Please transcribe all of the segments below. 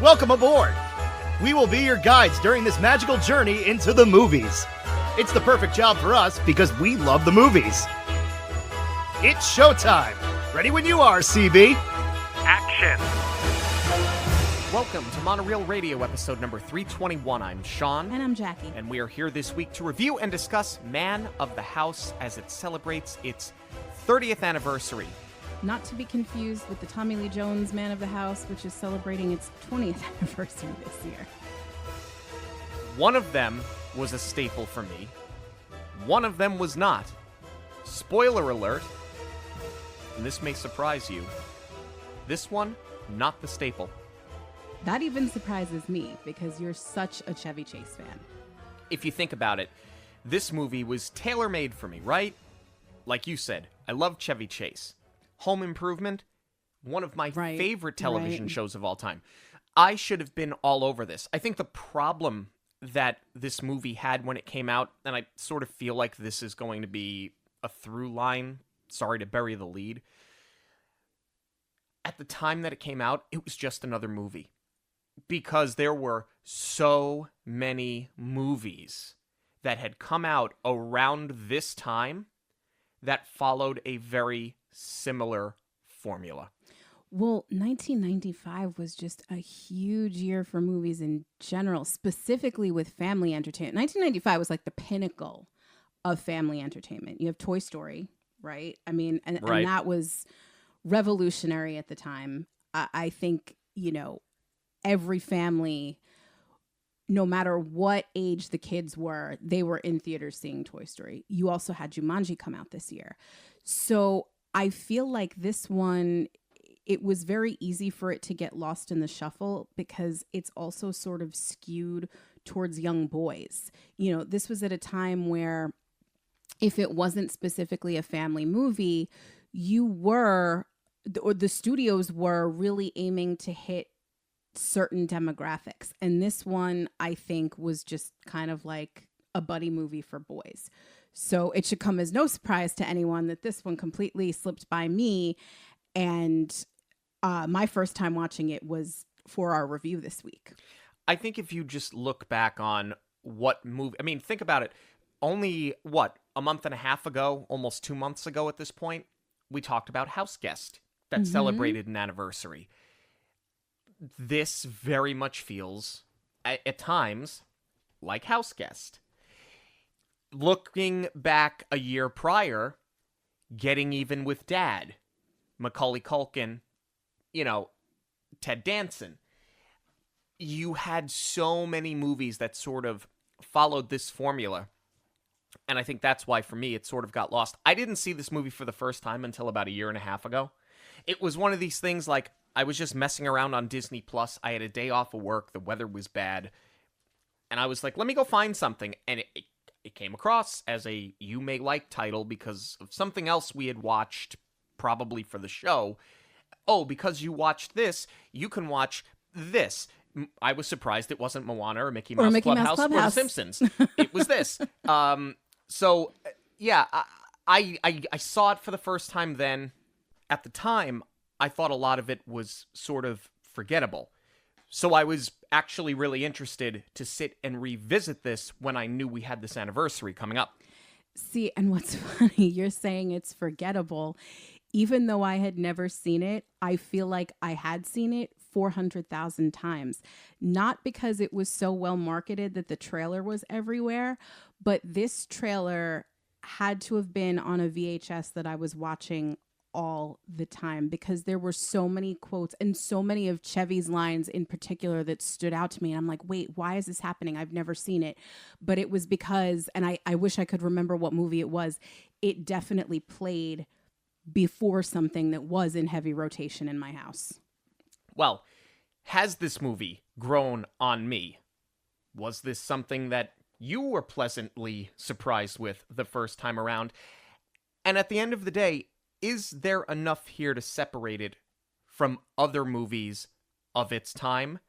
Welcome aboard! We will be your guides during this magical journey into the movies. It's the perfect job for us because we love the movies. It's showtime! Ready when you are, CB! Action! Welcome to Monoreel Radio, episode number 321. I'm Sean. And I'm Jackie. And we are here this week to review and discuss Man of the House as it celebrates its 30th anniversary. Not to be confused with the Tommy Lee Jones Man of the House, which is celebrating its 20th anniversary this year. One of them was a staple for me. One of them was not. Spoiler alert. And this may surprise you. This one, not the staple. That even surprises me because you're such a Chevy Chase fan. If you think about it, this movie was tailor-made for me, right? Like you said, I love Chevy Chase. Home Improvement, one of my favorite television shows of all time. I should have been all over this. I think the problem that this movie had when it came out, and I sort of feel like this is going to be a through line, sorry to bury the lead. At the time that it came out, it was just another movie. Because there were so many movies that had come out around this time that followed a very similar formula. Well, 1995 was just a huge year for movies in general, specifically with family entertainment. 1995 was like the pinnacle of family entertainment. You have Toy Story, right? I mean, and that was revolutionary at the time. I think, every family, no matter what age the kids were, they were in theaters seeing Toy Story. You also had Jumanji come out this year. So I feel like this one, it was very easy for it to get lost in the shuffle because it's also sort of skewed towards young boys. This was at a time where if it wasn't specifically a family movie, the studios were really aiming to hit certain demographics. And this one, I think, was just kind of like a buddy movie for boys. So it should come as no surprise to anyone that this one completely slipped by me. And my first time watching it was for our review this week. I think if you just look back on what movie, think about it. Only, a month and a half ago, almost 2 months ago at this point, we talked about House Guest that celebrated an anniversary. This very much feels, at times, like House Guest. Looking back a year prior, Getting Even with Dad, Macaulay Culkin, Ted Danson. You had so many movies that sort of followed this formula. And I think that's why, for me, it sort of got lost. I didn't see this movie for the first time until about a year and a half ago. It was one of these things like, I was just messing around on Disney Plus. I had a day off of work. The weather was bad. And I was like, let me go find something. And it came across as a You May Like title because of something else we had watched, probably for the show. Oh, because you watched this, you can watch this. I was surprised it wasn't Moana or Mickey Mouse Clubhouse or The Simpsons. It was this. I saw it for the first time then. At the time, I thought a lot of it was sort of forgettable. So I was actually really interested to sit and revisit this when I knew we had this anniversary coming up. See, and what's funny, you're saying it's forgettable. Even though I had never seen it, I feel like I had seen it 400,000 times. Not because it was so well marketed that the trailer was everywhere, but this trailer had to have been on a VHS that I was watching all the time because there were so many quotes and so many of Chevy's lines in particular that stood out to me. And I'm like, wait, why is this happening? I've never seen it. But it was because, and I wish I could remember what movie it was, it definitely played before something that was in heavy rotation in my house. Well, has this movie grown on me? Was this something that you were pleasantly surprised with the first time around? And at the end of the day, is there enough here to separate it from other movies of its time?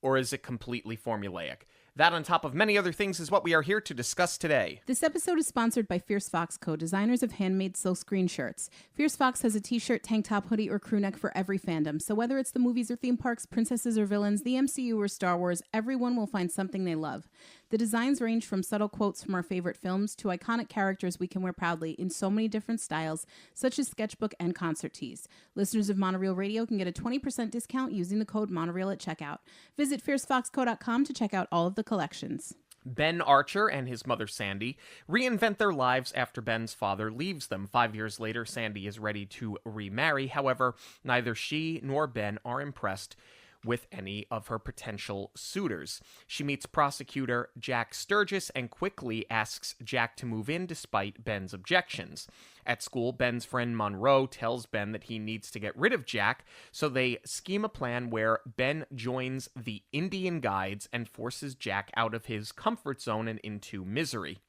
Or is it completely formulaic? That, on top of many other things, is what we are here to discuss today. This episode is sponsored by Fierce Fox Co., designers of handmade silkscreen shirts. Fierce Fox has a t-shirt, tank top, hoodie, or crew neck for every fandom. So whether it's the movies or theme parks, princesses or villains, the MCU or Star Wars, everyone will find something they love. The designs range from subtle quotes from our favorite films to iconic characters we can wear proudly in so many different styles, such as sketchbook and concert tees. Listeners of Monoreel Radio can get a 20% discount using the code Monoreel at checkout. Visit fiercefoxco.com to check out all of the collections. Ben Archer and his mother Sandy reinvent their lives after Ben's father leaves them. 5 years later, Sandy is ready to remarry. However, neither she nor Ben are impressed with any of her potential suitors. She meets prosecutor Jack Sturgis and quickly asks Jack to move in despite Ben's objections. At school, Ben's friend Monroe tells Ben that he needs to get rid of Jack, so they scheme a plan where Ben joins the Indian Guides and forces Jack out of his comfort zone and into misery.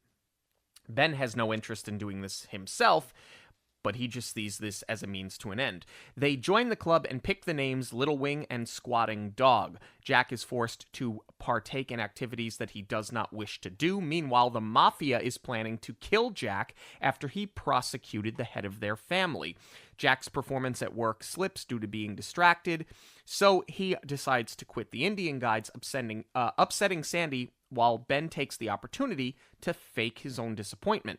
Ben has no interest in doing this himself, but he just sees this as a means to an end. They join the club and pick the names Little Wing and Squatting Dog. Jack is forced to partake in activities that he does not wish to do. Meanwhile, the Mafia is planning to kill Jack after he prosecuted the head of their family. Jack's performance at work slips due to being distracted, so he decides to quit the Indian Guides, upsetting Sandy, while Ben takes the opportunity to fake his own disappointment.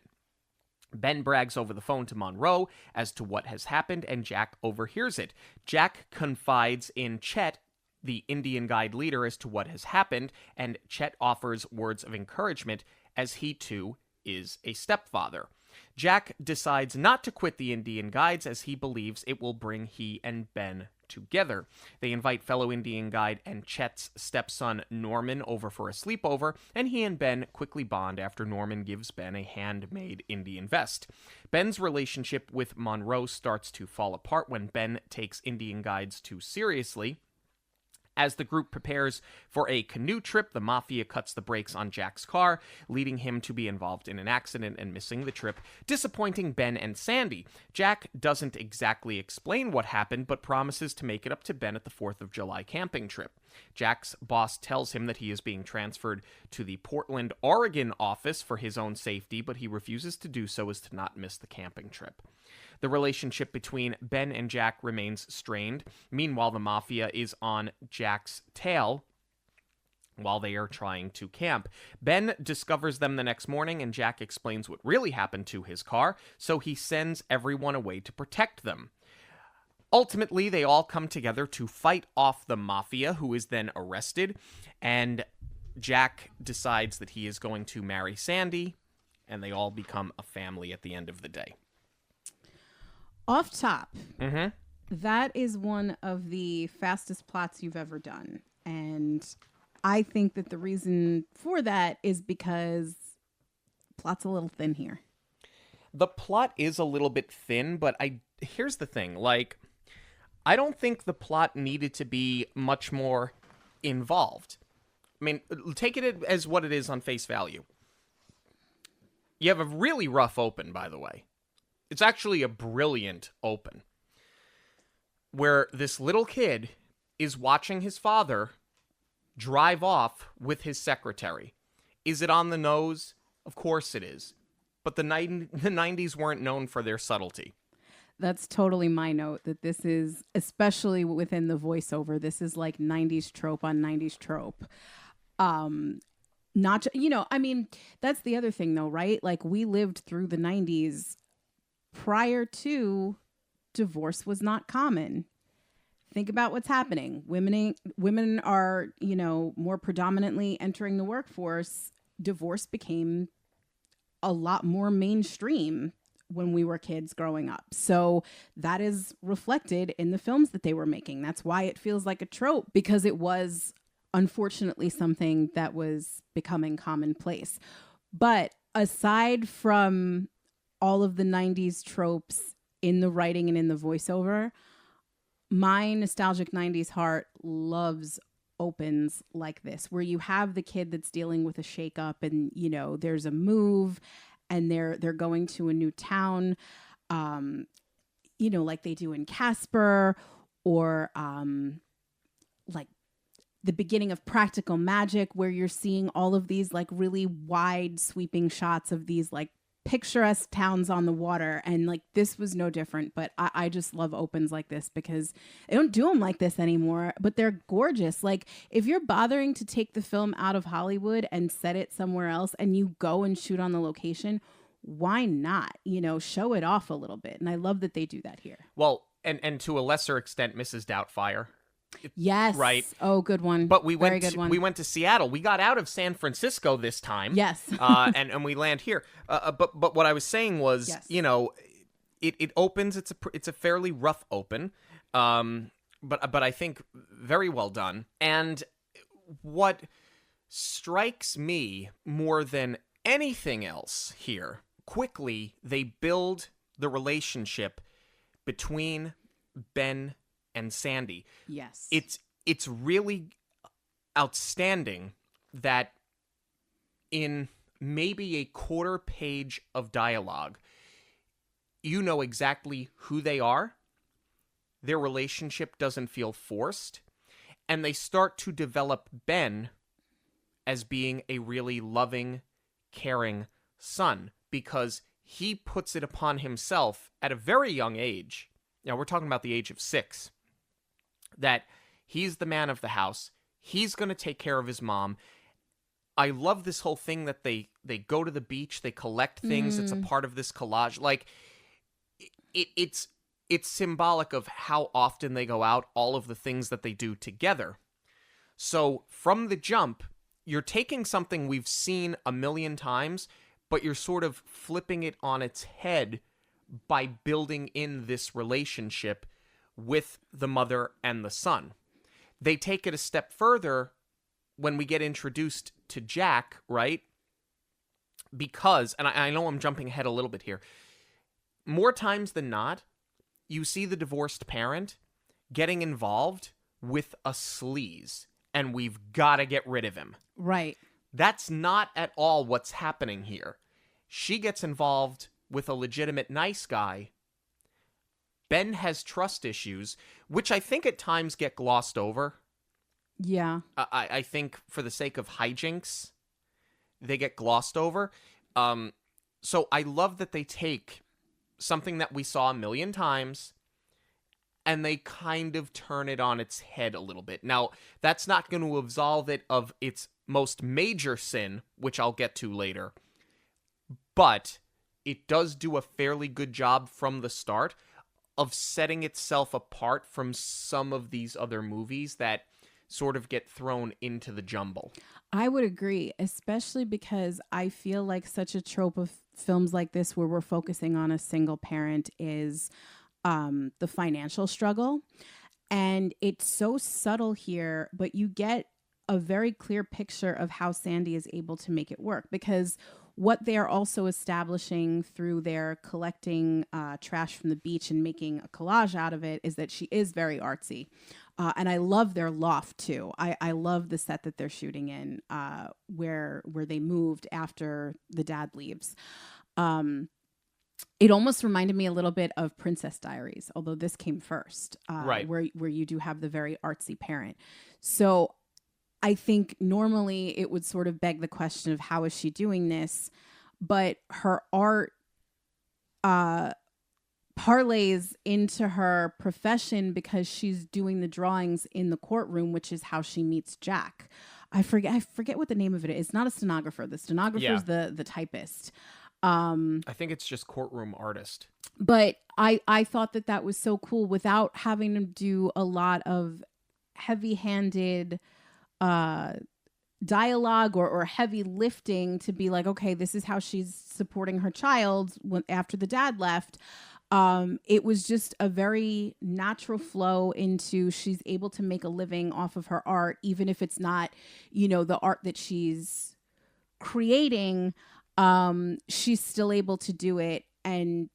Ben brags over the phone to Monroe as to what has happened, and Jack overhears it. Jack confides in Chet, the Indian Guide leader, as to what has happened, and Chet offers words of encouragement as he, too, is a stepfather. Jack decides not to quit the Indian Guides as he believes it will bring he and Ben together. They invite fellow Indian Guide and Chet's stepson Norman over for a sleepover, and he and Ben quickly bond after Norman gives Ben a handmade Indian vest. Ben's relationship with Monroe starts to fall apart when Ben takes Indian Guides too seriously. As the group prepares for a canoe trip, the Mafia cuts the brakes on Jack's car, leading him to be involved in an accident and missing the trip, disappointing Ben and Sandy. Jack doesn't exactly explain what happened, but promises to make it up to Ben at the 4th of July camping trip. Jack's boss tells him that he is being transferred to the Portland, Oregon office for his own safety, but he refuses to do so as to not miss the camping trip. The relationship between Ben and Jack remains strained. Meanwhile, the Mafia is on Jack's tail while they are trying to camp. Ben discovers them the next morning, and Jack explains what really happened to his car, so he sends everyone away to protect them. Ultimately, they all come together to fight off the Mafia, who is then arrested, and Jack decides that he is going to marry Sandy, and they all become a family at the end of the day. Off top, that is one of the fastest plots you've ever done. And I think that the reason for that is because plot's a little thin here. The plot is a little bit thin, but here's the thing. I don't think the plot needed to be much more involved. I mean, take it as what it is on face value. You have a really rough open, by the way. It's actually a brilliant open, where this little kid is watching his father drive off with his secretary. Is it on the nose? Of course it is. But the 90s weren't known for their subtlety. That's totally my note, that this is, especially within the voiceover, this is like 90s trope on 90s trope. Not, I mean, that's the other thing though, right? Like, we lived through the 90s. Prior to, divorce was not common. Think about what's happening. Women are, more predominantly entering the workforce. Divorce became a lot more mainstream when we were kids growing up. So that is reflected in the films that they were making. That's why it feels like a trope, because it was unfortunately something that was becoming commonplace. But aside from all of the 90s tropes in the writing and in the voiceover, my nostalgic 90s heart loves opens like this, where you have the kid that's dealing with a shakeup and, there's a move and they're going to a new town, like they do in Casper, or like the beginning of Practical Magic, where you're seeing all of these like really wide sweeping shots of these like picturesque towns on the water. And like this was no different. But I just love opens like this because they don't do them like this anymore, but they're gorgeous. Like if you're bothering to take the film out of Hollywood and set it somewhere else and you go and shoot on the location, why not, show it off a little bit? And I love that they do that here. Well, and to a lesser extent, Mrs. Doubtfire. Yes. Right. Oh, good one. But we went to Seattle. We got out of San Francisco this time. Yes. and we land here. But what I was saying was, yes. It opens. It's a fairly rough open. But I think very well done. And what strikes me more than anything else here, quickly they build the relationship between Ben and Sandy. Yes. It's really outstanding that in maybe a quarter page of dialogue, you know exactly who they are. Their relationship doesn't feel forced, and they start to develop Ben as being a really loving, caring son, because he puts it upon himself at a very young age. Now, we're talking about the age of 6. That he's the man of the house. He's going to take care of his mom. I love this whole thing that they go to the beach, they collect things. It's a part of this collage. Like, it's symbolic of how often they go out, all of the things that they do together. So from the jump, you're taking something we've seen a million times, but you're sort of flipping it on its head by building in this relationship with the mother and the son. They take it a step further when we get introduced to Jack, right? Because, and I know I'm jumping ahead a little bit here, more times than not, you see the divorced parent getting involved with a sleaze, and we've got to get rid of him. Right. That's not at all what's happening here. She gets involved with a legitimate nice guy. Ben has trust issues, which I think at times get glossed over. Yeah. I think for the sake of hijinks, they get glossed over. So I love that they take something that we saw a million times and they kind of turn it on its head a little bit. Now, that's not going to absolve it of its most major sin, which I'll get to later. But it does do a fairly good job from the start of setting itself apart from some of these other movies that sort of get thrown into the jumble. I would agree, especially because I feel like such a trope of films like this where we're focusing on a single parent is the financial struggle. And it's so subtle here, but you get a very clear picture of how Sandy is able to make it work, because what they're also establishing through their collecting trash from the beach and making a collage out of it is that she is very artsy. And I love their loft too. I love the set that they're shooting in where they moved after the dad leaves. It almost reminded me a little bit of Princess Diaries, although this came first, right, where you do have the very artsy parent. So I think normally it would sort of beg the question of how is she doing this, but her art parlays into her profession because she's doing the drawings in the courtroom, which is how she meets Jack. I forget what the name of it is. It's not a stenographer. The stenographer is the typist. I think it's just courtroom artist. But I thought that was so cool without having to do a lot of heavy-handed dialogue or heavy lifting to be like, okay, this is how she's supporting her child after the dad left. It was just a very natural flow into she's able to make a living off of her art, even if it's not, the art that she's creating. She's still able to do it. And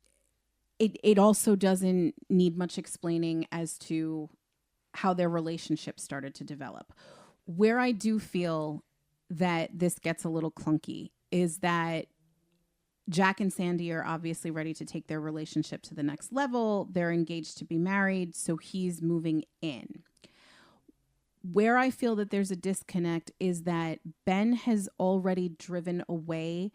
it also doesn't need much explaining as to how their relationship started to develop. Where I do feel that this gets a little clunky is that Jack and Sandy are obviously ready to take their relationship to the next level. They're engaged to be married, so he's moving in. where I feel that there's a disconnect is that Ben has already driven away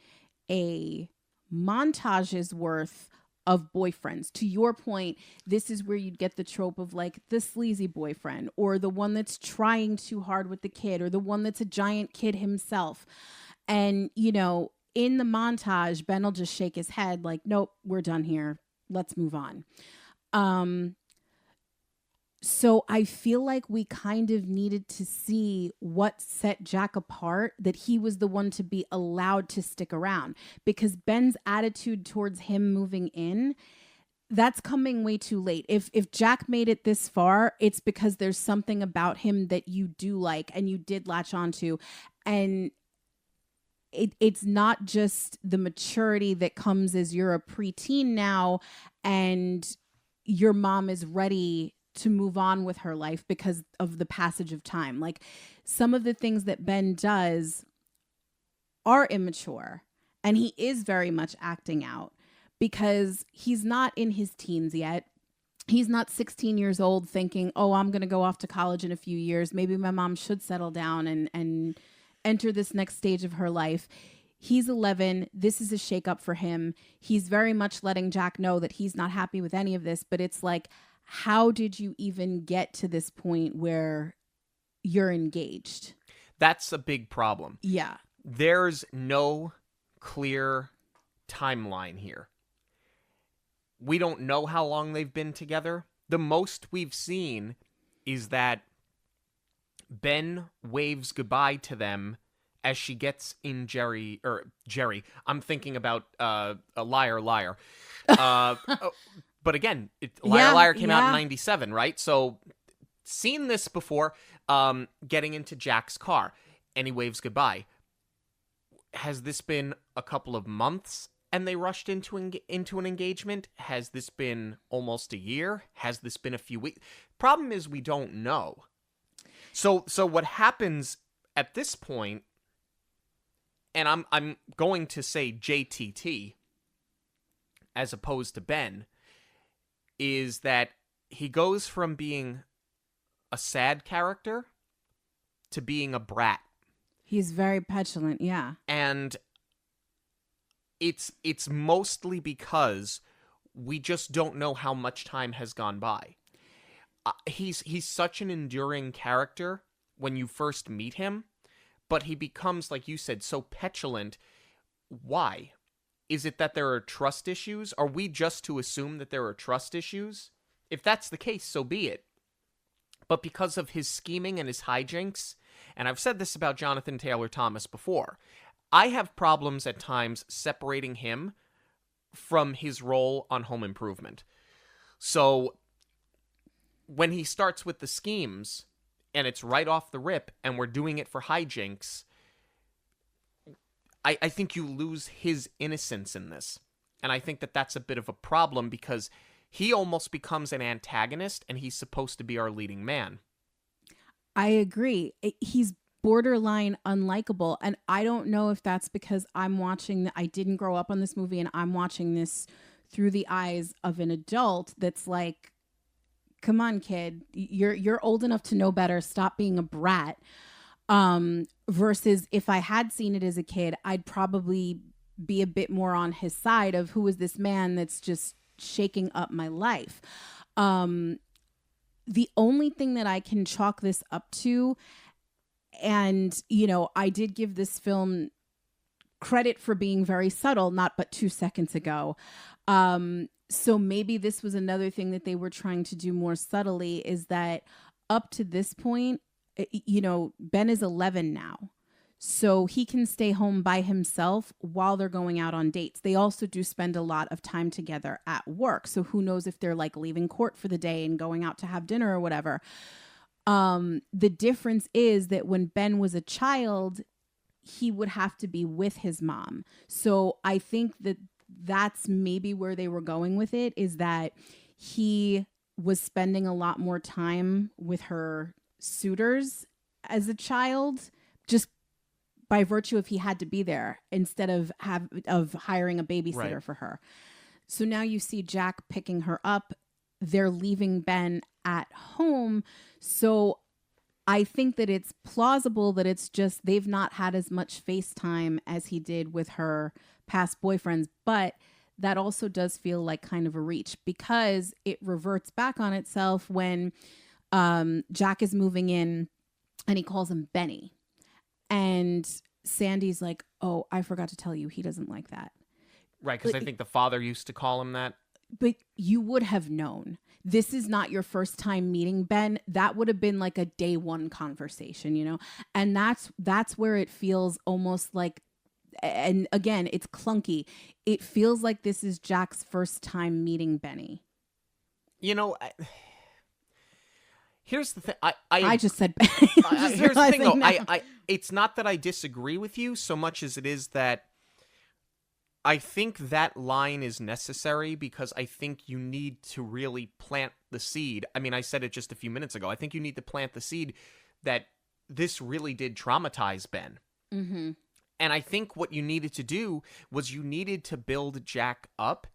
a montage's worth of boyfriends. To your point, this is where you'd get the trope of like the sleazy boyfriend, or the one that's trying too hard with the kid, or the one that's a giant kid himself. And, you know, in the montage, Ben will just shake his head like, nope, we're done here. Let's move on. So I feel like we kind of needed to see what set Jack apart, that he was the one to be allowed to stick around, because Ben's attitude towards him moving in, that's coming way too late. If Jack made it this far, it's because there's something about him that you do like and you did latch onto. And it's not just the maturity that comes as you're a preteen now and your mom is ready to move on with her life because of the passage of time. Like, some of the things that Ben does are immature, and he is very much acting out because he's not in his teens yet. He's not 16 years old thinking, oh, I'm going to go off to college in a few years. Maybe my mom should settle down and enter this next stage of her life. He's 11. This is a shakeup for him. He's very much letting Jack know that he's not happy with any of this, but it's like, how did you even get to this point where you're engaged? That's a big problem. Yeah. There's no clear timeline here. We don't know how long they've been together. The most we've seen is that Ben waves goodbye to them as she gets in Jerry. I'm thinking about a Liar. But again, Liar came out in 97, right? So seen this before, getting into Jack's car, and he waves goodbye. Has this been a couple of months and they rushed into an engagement? Has this been almost a year? Has this been a few weeks? Problem is, we don't know. So what happens at this point, and I'm going to say JTT as opposed to Ben, is that he goes from being a sad character to being a brat. He's very petulant, yeah. And it's mostly because we just don't know how much time has gone by. He's such an enduring character when you first meet him, but he becomes, like you said, so petulant. Why? Is it that there are trust issues? Are we just to assume that there are trust issues? If that's the case, so be it. But because of his scheming and his hijinks, and I've said this about Jonathan Taylor Thomas before, I have problems at times separating him from his role on Home Improvement. So when he starts with the schemes, and it's right off the rip, and we're doing it for hijinks, I think you lose his innocence in this. And I think that that's a bit of a problem because he almost becomes an antagonist and he's supposed to be our leading man. I agree. He's borderline unlikable. And I don't know if that's because I didn't grow up on this movie and I'm watching this through the eyes of an adult that's like, come on, kid, you're old enough to know better. Stop being a brat. Versus if I had seen it as a kid, I'd probably be a bit more on his side of who is this man that's just shaking up my life. The only thing that I can chalk this up to, and, you know, I did give this film credit for being very subtle, not but 2 seconds ago. So maybe this was another thing that they were trying to do more subtly, is that up to this point, you know, Ben is 11 now, so he can stay home by himself while they're going out on dates. They also do spend a lot of time together at work. So who knows if they're like leaving court for the day and going out to have dinner or whatever. The difference is that when Ben was a child, he would have to be with his mom. So I think that that's maybe where they were going with it, is that he was spending a lot more time with her suitors as a child, just by virtue of he had to be there instead of hiring a babysitter for her. So now you see Jack picking her up. They're leaving Ben at home. So I think that it's plausible that it's just they've not had as much FaceTime as he did with her past boyfriends, but that also does feel like kind of a reach because it reverts back on itself when Jack is moving in and he calls him Benny. And Sandy's like, oh, I forgot to tell you, he doesn't like that. Right, because I think the father used to call him that. But you would have known. This is not your first time meeting Ben. That would have been like a day one conversation, you know? And that's where it feels almost like, and again, it's clunky. It feels like this is Jack's first time meeting Benny. You know, here's the thing. I just said Benny. Here's the thing, though. It's not that I disagree with you so much as it is that I think that line is necessary because I think you need to really plant the seed. I mean, I said it just a few minutes ago. I think you need to plant the seed that this really did traumatize Ben. Mm-hmm. And I think what you needed to do was you needed to build Jack up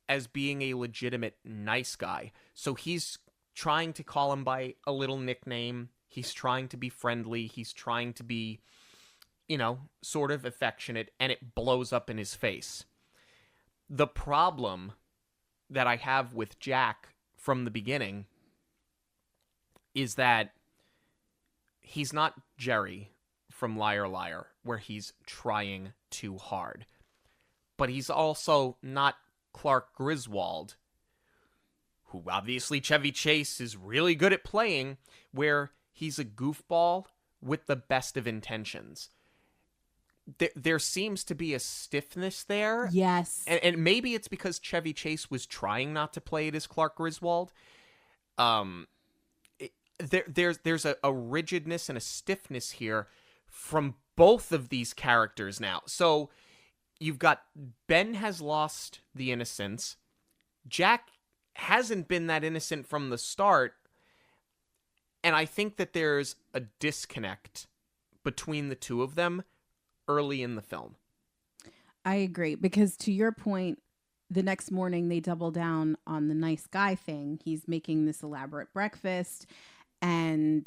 as being a legitimate nice guy. So he's trying to call him by a little nickname. He's trying to be friendly. He's trying to be, you know, sort of affectionate, and it blows up in his face. The problem that I have with Jack from the beginning is that he's not Jerry from Liar Liar, where he's trying too hard. But he's also not Clark Griswold, who obviously Chevy Chase is really good at playing, where he's a goofball with the best of intentions. There seems to be a stiffness there. Yes. And maybe it's because Chevy Chase was trying not to play it as Clark Griswold. There's a rigidness and a stiffness here from both of these characters now. So you've got Ben has lost the innocence. Jack hasn't been that innocent from the start. And I think that there's a disconnect between the two of them early in the film. I agree, because to your point, the next morning they double down on the nice guy thing. He's making this elaborate breakfast, and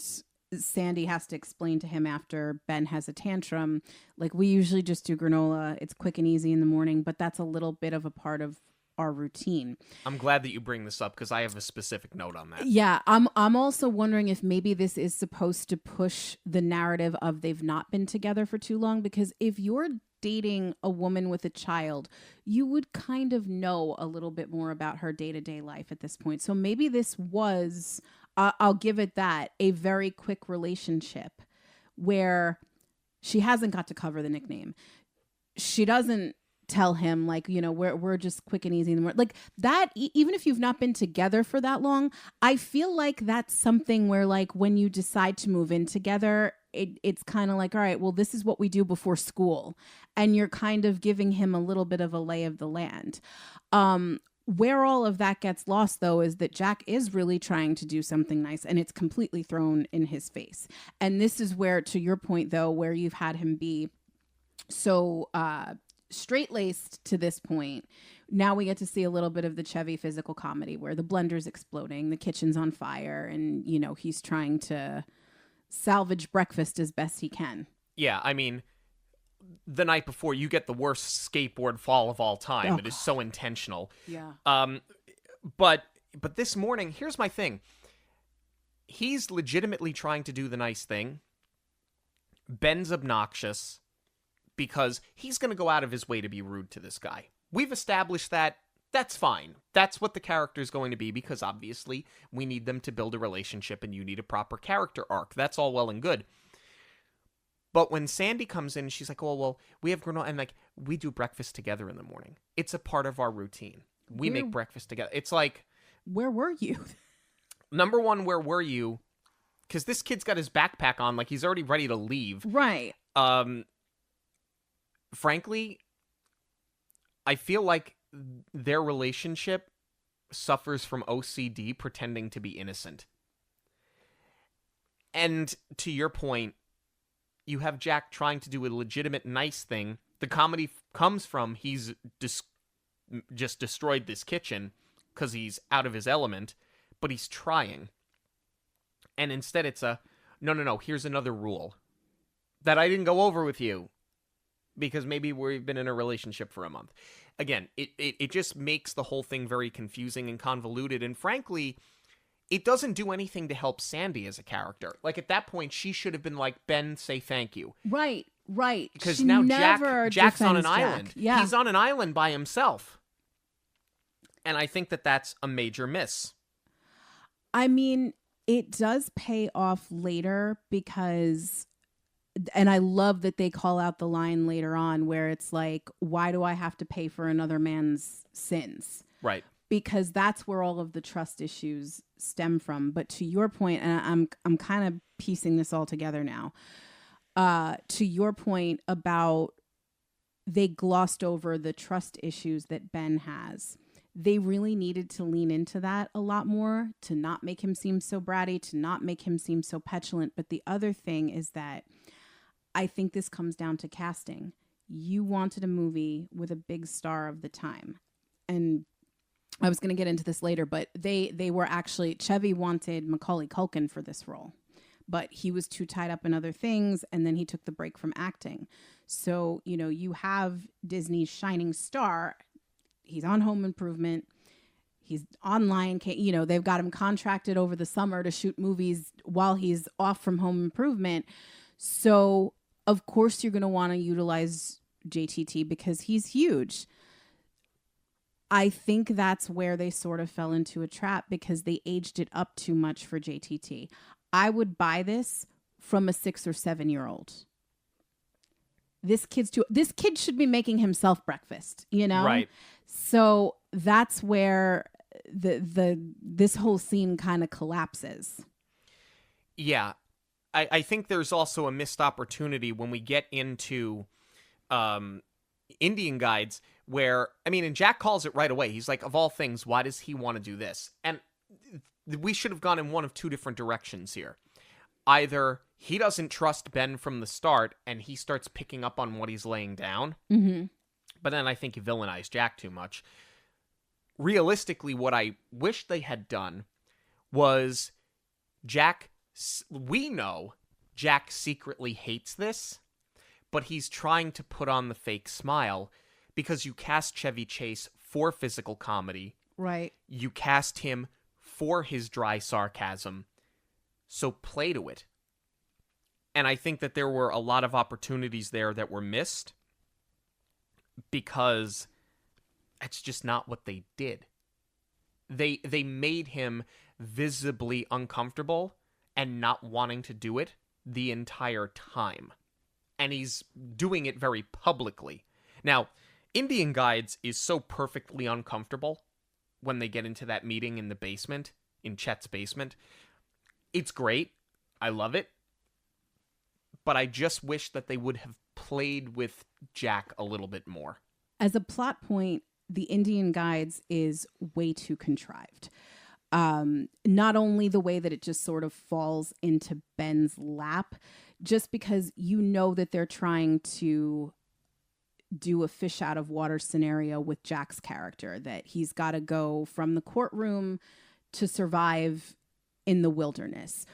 Sandy has to explain to him after Ben has a tantrum, like, we usually just do granola. It's quick and easy in the morning, but that's a little bit of a part of our routine. I'm glad that you bring this up because I have a specific note on that. Yeah, I'm also wondering if maybe this is supposed to push the narrative of they've not been together for too long, because if you're dating a woman with a child, you would kind of know a little bit more about her day-to-day life at this point. So maybe this was, I'll give it that, a very quick relationship where she hasn't got to cover the nickname. She doesn't tell him, like, you know, we're just quick and easy in the morning. Like that, even if you've not been together for that long, I feel like that's something where, like, when you decide to move in together, it's kind of like, all right, well, this is what we do before school. And you're kind of giving him a little bit of a lay of the land. Where all of that gets lost, though, is that Jack is really trying to do something nice, and it's completely thrown in his face. And this is where, to your point, though, where you've had him be so straight-laced to this point, now we get to see a little bit of the Chevy physical comedy where the blender's exploding, the kitchen's on fire, and, you know, he's trying to salvage breakfast as best he can. Yeah, I mean, the night before, you get the worst skateboard fall of all time. Oh, it is so intentional. Yeah. But this morning, here's my thing. He's legitimately trying to do the nice thing. Ben's obnoxious because he's going to go out of his way to be rude to this guy. We've established that. That's fine. That's what the character is going to be, because obviously we need them to build a relationship and you need a proper character arc. That's all well and good. But when Sandy comes in, she's like, oh, well, we have granola, and, like, we do breakfast together in the morning. It's a part of our routine. We make breakfast together. It's like, where were you? Number one, where were you? Because this kid's got his backpack on, like he's already ready to leave. Right. Frankly, I feel like their relationship suffers from OCD pretending to be innocent. And to your point, you have Jack trying to do a legitimate nice thing. The comedy comes from he's just destroyed this kitchen because he's out of his element, but he's trying. And instead it's no, here's another rule that I didn't go over with you because maybe we've been in a relationship for a month. Again, it just makes the whole thing very confusing and convoluted, and frankly, it doesn't do anything to help Sandy as a character. Like, at that point, she should have been like, Ben, say thank you. Right. Because She now never Jack's on an defends Jack. island. Yeah. He's on an island by himself. And I think that that's a major miss. I mean, it does pay off later because, and I love that they call out the line later on where it's like, why do I have to pay for another man's sins? Right. Because that's where all of the trust issues stem from. But to your point, and I'm kind of piecing this all together now. To your point about they glossed over the trust issues that Ben has. They really needed to lean into that a lot more, to not make him seem so bratty, to not make him seem so petulant. But the other thing is that I think this comes down to casting. You wanted a movie with a big star of the time. And I was going to get into this later, but they were actually, Chevy wanted Macaulay Culkin for this role, but he was too tied up in other things, and then he took the break from acting. So, you know, you have Disney's shining star. He's on Home Improvement. He's online. You know, they've got him contracted over the summer to shoot movies while he's off from Home Improvement. So, of course, you're going to want to utilize JTT because he's huge. I think that's where they sort of fell into a trap because they aged it up too much for JTT. I would buy this from a 6 or 7 year old. This kid should be making himself breakfast, you know? Right. So that's where this whole scene kind of collapses. Yeah. I think there's also a missed opportunity when we get into Indian Guides where, I mean, and Jack calls it right away. He's like, of all things, why does he want to do this? And we should have gone in one of two different directions here. Either he doesn't trust Ben from the start and he starts picking up on what he's laying down. Mm-hmm. But then I think you villainize Jack too much. Realistically, what I wish they had done was we know Jack secretly hates this, but he's trying to put on the fake smile because you cast Chevy Chase for physical comedy. Right. You cast him for his dry sarcasm. So play to it. And I think that there were a lot of opportunities there that were missed because it's just not what they did. They made him visibly uncomfortable and not wanting to do it the entire time. And he's doing it very publicly. Now, Indian Guides is so perfectly uncomfortable when they get into that meeting in the basement, in Chet's basement. It's great. I love it. But I just wish that they would have played with Jack a little bit more. As a plot point, the Indian Guides is way too contrived. Not only the way that it just sort of falls into Ben's lap, just because you know that they're trying to do a fish out of water scenario with Jack's character, that he's got to go from the courtroom to survive in the wilderness.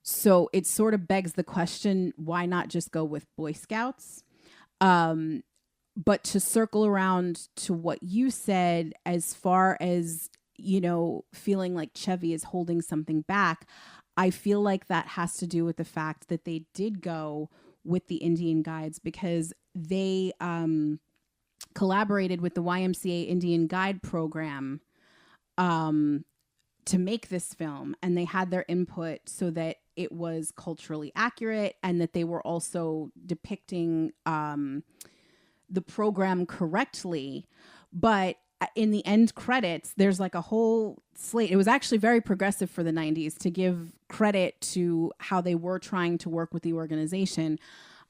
So it sort of begs the question, why not just go with Boy Scouts? But to circle around to what you said, as far as, you know, feeling like Chevy is holding something back, I feel like that has to do with the fact that they did go with the Indian Guides because they collaborated with the YMCA Indian Guide program to make this film, and they had their input so that it was culturally accurate and that they were also depicting the program correctly. But in the end credits, there's like a whole slate. It was actually very progressive for the 90s to give credit to how they were trying to work with the organization.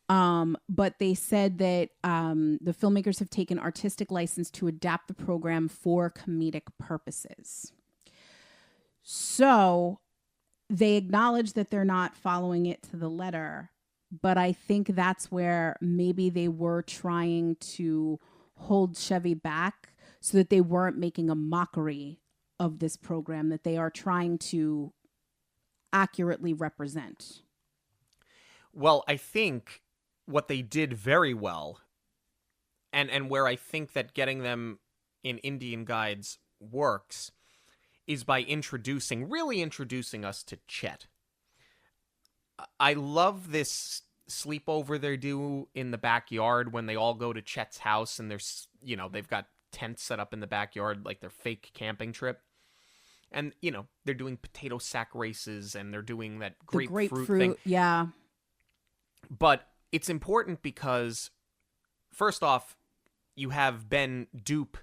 But they said that the filmmakers have taken artistic license to adapt the program for comedic purposes. So they acknowledge that they're not following it to the letter, but I think that's where maybe they were trying to hold Chevy back so that they weren't making a mockery of this program that they are trying to accurately represent. Well, I think what they did very well, and where I think that getting them in Indian Guides works, is by really introducing us to Chet. I love this sleepover they do in the backyard when they all go to Chet's house, and there's, they've got tents set up in the backyard, like their fake camping trip. And, they're doing potato sack races, and they're doing that grapefruit thing. Yeah. But it's important because, first off, you have Ben dupe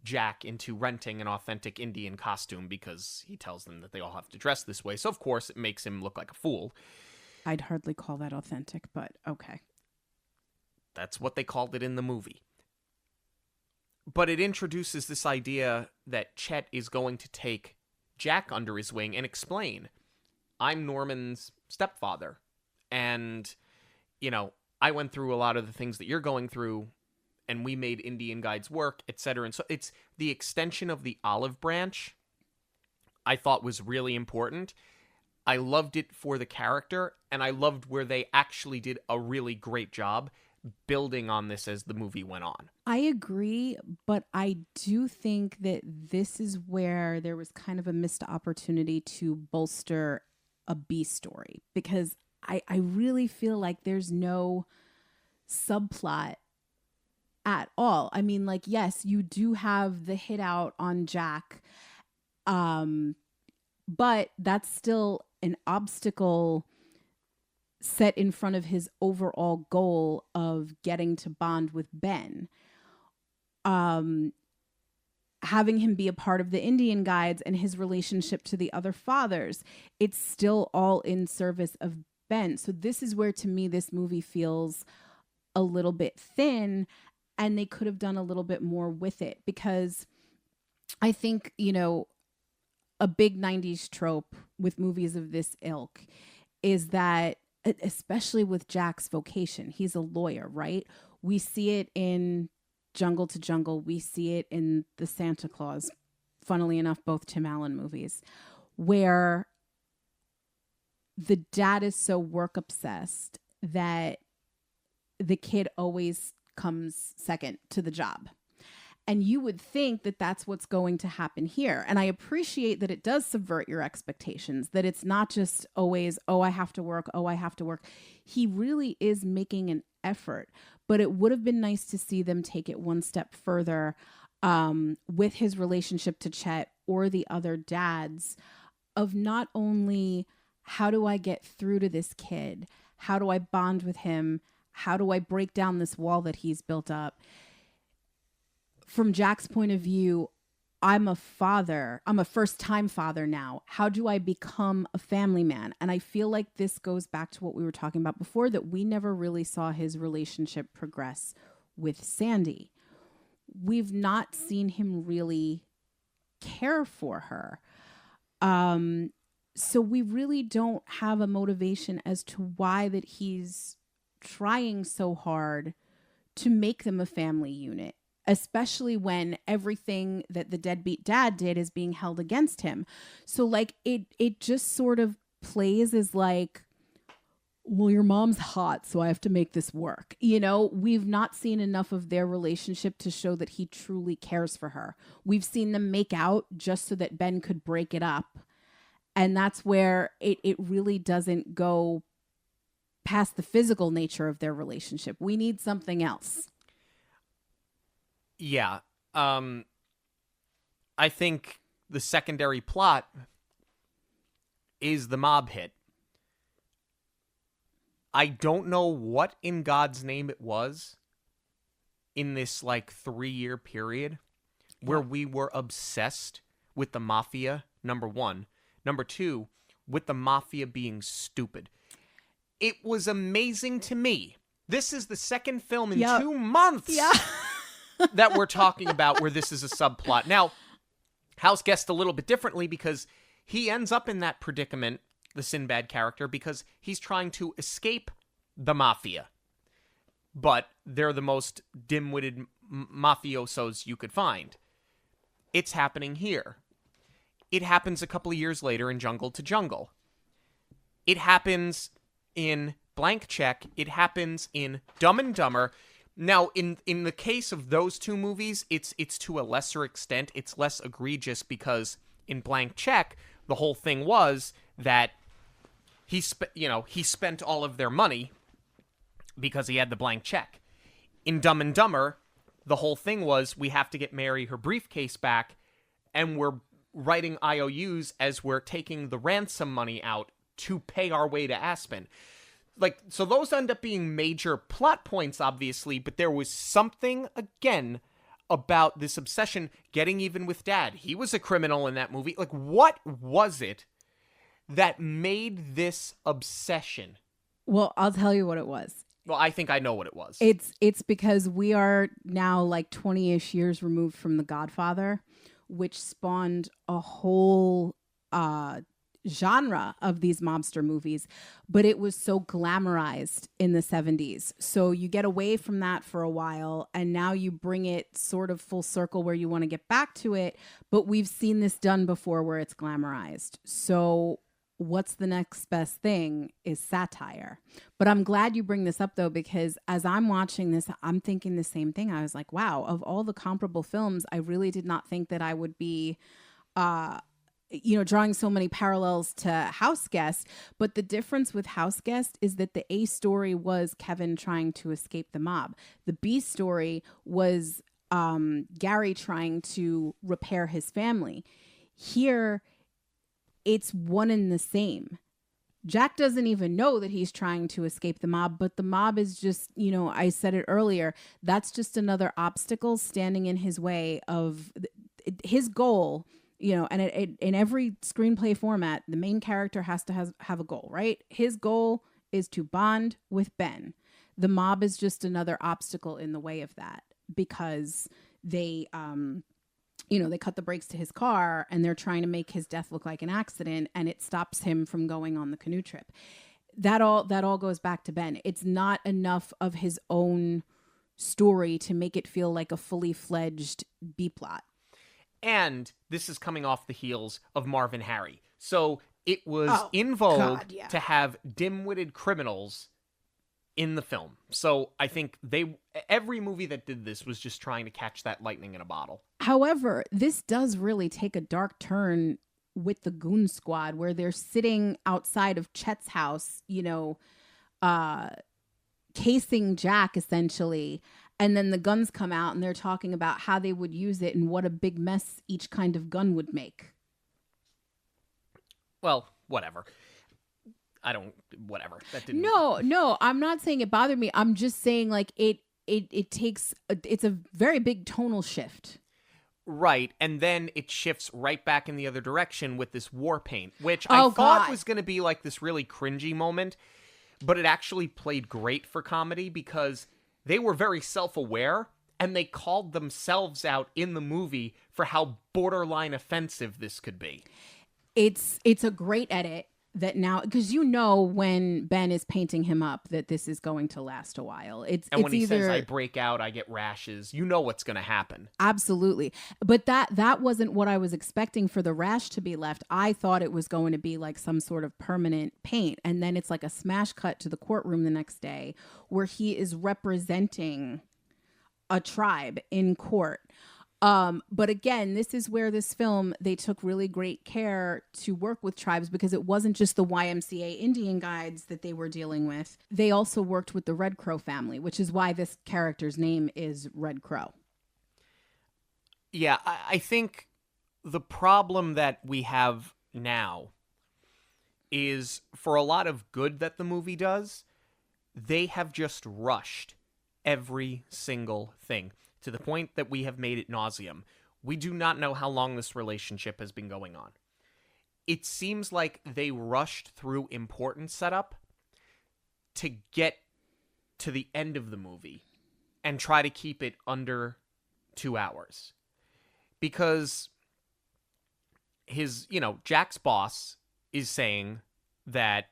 Jack into renting an authentic Indian costume because he tells them that they all have to dress this way. So, of course, it makes him look like a fool. I'd hardly call that authentic, but okay. That's what they called it in the movie. But it introduces this idea that Chet is going to take Jack under his wing and explain, I'm Norman's stepfather. And, I went through a lot of the things that you're going through, and we made Indian Guides work, etc. And so it's the extension of the olive branch I thought was really important. I loved it for the character, and I loved where they actually did a really great job building on this as the movie went on. I agree, but I do think that this is where there was kind of a missed opportunity to bolster a B story, because I really feel like there's no subplot at all. I mean, like, yes, you do have the hit out on Jack, but that's still an obstacle set in front of his overall goal of getting to bond with Ben. Having him be a part of the Indian Guides and his relationship to the other fathers, it's still all in service of Ben. So this is where, to me, this movie feels a little bit thin, and they could have done a little bit more with it, because I think, a big 90s trope with movies of this ilk is that, especially with Jack's vocation, he's a lawyer, right? We see it in Jungle to Jungle. We see it in the Santa Claus, funnily enough, both Tim Allen movies, where the dad is so work obsessed that the kid always comes second to the job. And you would think that that's what's going to happen here. And I appreciate that it does subvert your expectations, that it's not just always, oh, I have to work. Oh, I have to work. He really is making an effort, but it would have been nice to see them take it one step further with his relationship to Chet or the other dads, of not only how do I get through to this kid? How do I bond with him? How do I break down this wall that he's built up? From Jack's point of view, I'm a father. I'm a first-time father now. How do I become a family man? And I feel like this goes back to what we were talking about before, that we never really saw his relationship progress with Sandy. We've not seen him really care for her. So we really don't have a motivation as to why that he's trying so hard to make them a family unit, especially when everything that the deadbeat dad did is being held against him. So like it just sort of plays as like, well, your mom's hot, so I have to make this work. We've not seen enough of their relationship to show that he truly cares for her. We've seen them make out just so that Ben could break it up. And that's where it really doesn't go past the physical nature of their relationship. We need something else. Yeah. I think the secondary plot is the mob hit. I don't know what in God's name it was in this 3-year period where we were obsessed with the mafia, number one. Number two, with the mafia being stupid. It was amazing to me. This is the second film in 2 months that we're talking about where this is a subplot. Now, House guessed a little bit differently because he ends up in that predicament, the Sinbad character, because he's trying to escape the mafia. But they're the most dim-witted mafiosos you could find. It's happening here. It happens a couple of years later in Jungle to Jungle. It happens in Blank Check, it happens in Dumb and Dumber. Now, in the case of those two movies, it's to a lesser extent. It's less egregious because in Blank Check, the whole thing was that he spent all of their money because he had the blank check. In Dumb and Dumber, the whole thing was we have to get Mary her briefcase back, and we're writing IOUs as we're taking the ransom money out to pay our way to Aspen. Like, so those end up being major plot points, obviously, but there was something, again, about this obsession getting even with Dad. He was a criminal in that movie. Like, what was it that made this obsession? Well, I'll tell you what it was. Well, I think I know what it was. It's because we are now like 20-ish years removed from The Godfather, which spawned a whole genre of these mobster movies, but it was so glamorized in the 70s. So you get away from that for a while, and now you bring it sort of full circle where you want to get back to it, but we've seen this done before where it's glamorized. So what's the next best thing is satire. But I'm glad you bring this up, though, because as I'm watching this, I'm thinking the same thing. I was like, wow, of all the comparable films, I really did not think that I would be drawing so many parallels to House Guest. But the difference with House Guest is that the A story was Kevin trying to escape the mob. The B story was Gary trying to repair his family. Here, it's one and the same. Jack doesn't even know that he's trying to escape the mob, but the mob is just, I said it earlier, that's just another obstacle standing in his way of his goal. And in every screenplay format, the main character has to have a goal, right? His goal is to bond with Ben. The mob is just another obstacle in the way of that because they cut the brakes to his car and they're trying to make his death look like an accident, and it stops him from going on the canoe trip. That all goes back to Ben. It's not enough of his own story to make it feel like a fully fledged B plot. And this is coming off the heels of Marvin Harry. So it was in vogue to have dim-witted criminals in the film. So I think every movie that did this was just trying to catch that lightning in a bottle. However, this does really take a dark turn with the Goon Squad, where they're sitting outside of Chet's house, casing Jack essentially. And then the guns come out and they're talking about how they would use it and what a big mess each kind of gun would make. Well, whatever. Whatever. That didn't. No, I'm not saying it bothered me. I'm just saying like it's a very big tonal shift. Right. And then it shifts right back in the other direction with this war paint, which I thought was going to be like this really cringy moment, but it actually played great for comedy because they were very self-aware, and they called themselves out in the movie for how borderline offensive this could be. It's a great edit that now, because when Ben is painting him up that this is going to last a while. When he says, I break out, I get rashes, you know what's going to happen. Absolutely. But that wasn't what I was expecting for the rash to be left. I thought it was going to be like some sort of permanent paint. And then it's like a smash cut to the courtroom the next day where he is representing a tribe in court. But again, this is where this film, they took really great care to work with tribes because it wasn't just the YMCA Indian guides that they were dealing with. They also worked with the Red Crow family, which is why this character's name is Red Crow. Yeah, I think the problem that we have now is for a lot of good that the movie does, they have just rushed every single thing. To the point that we have made it nauseum. We do not know how long this relationship has been going on. It seems like they rushed through important setup to get to the end of the movie and try to keep it under 2 hours. Because Jack's boss is saying that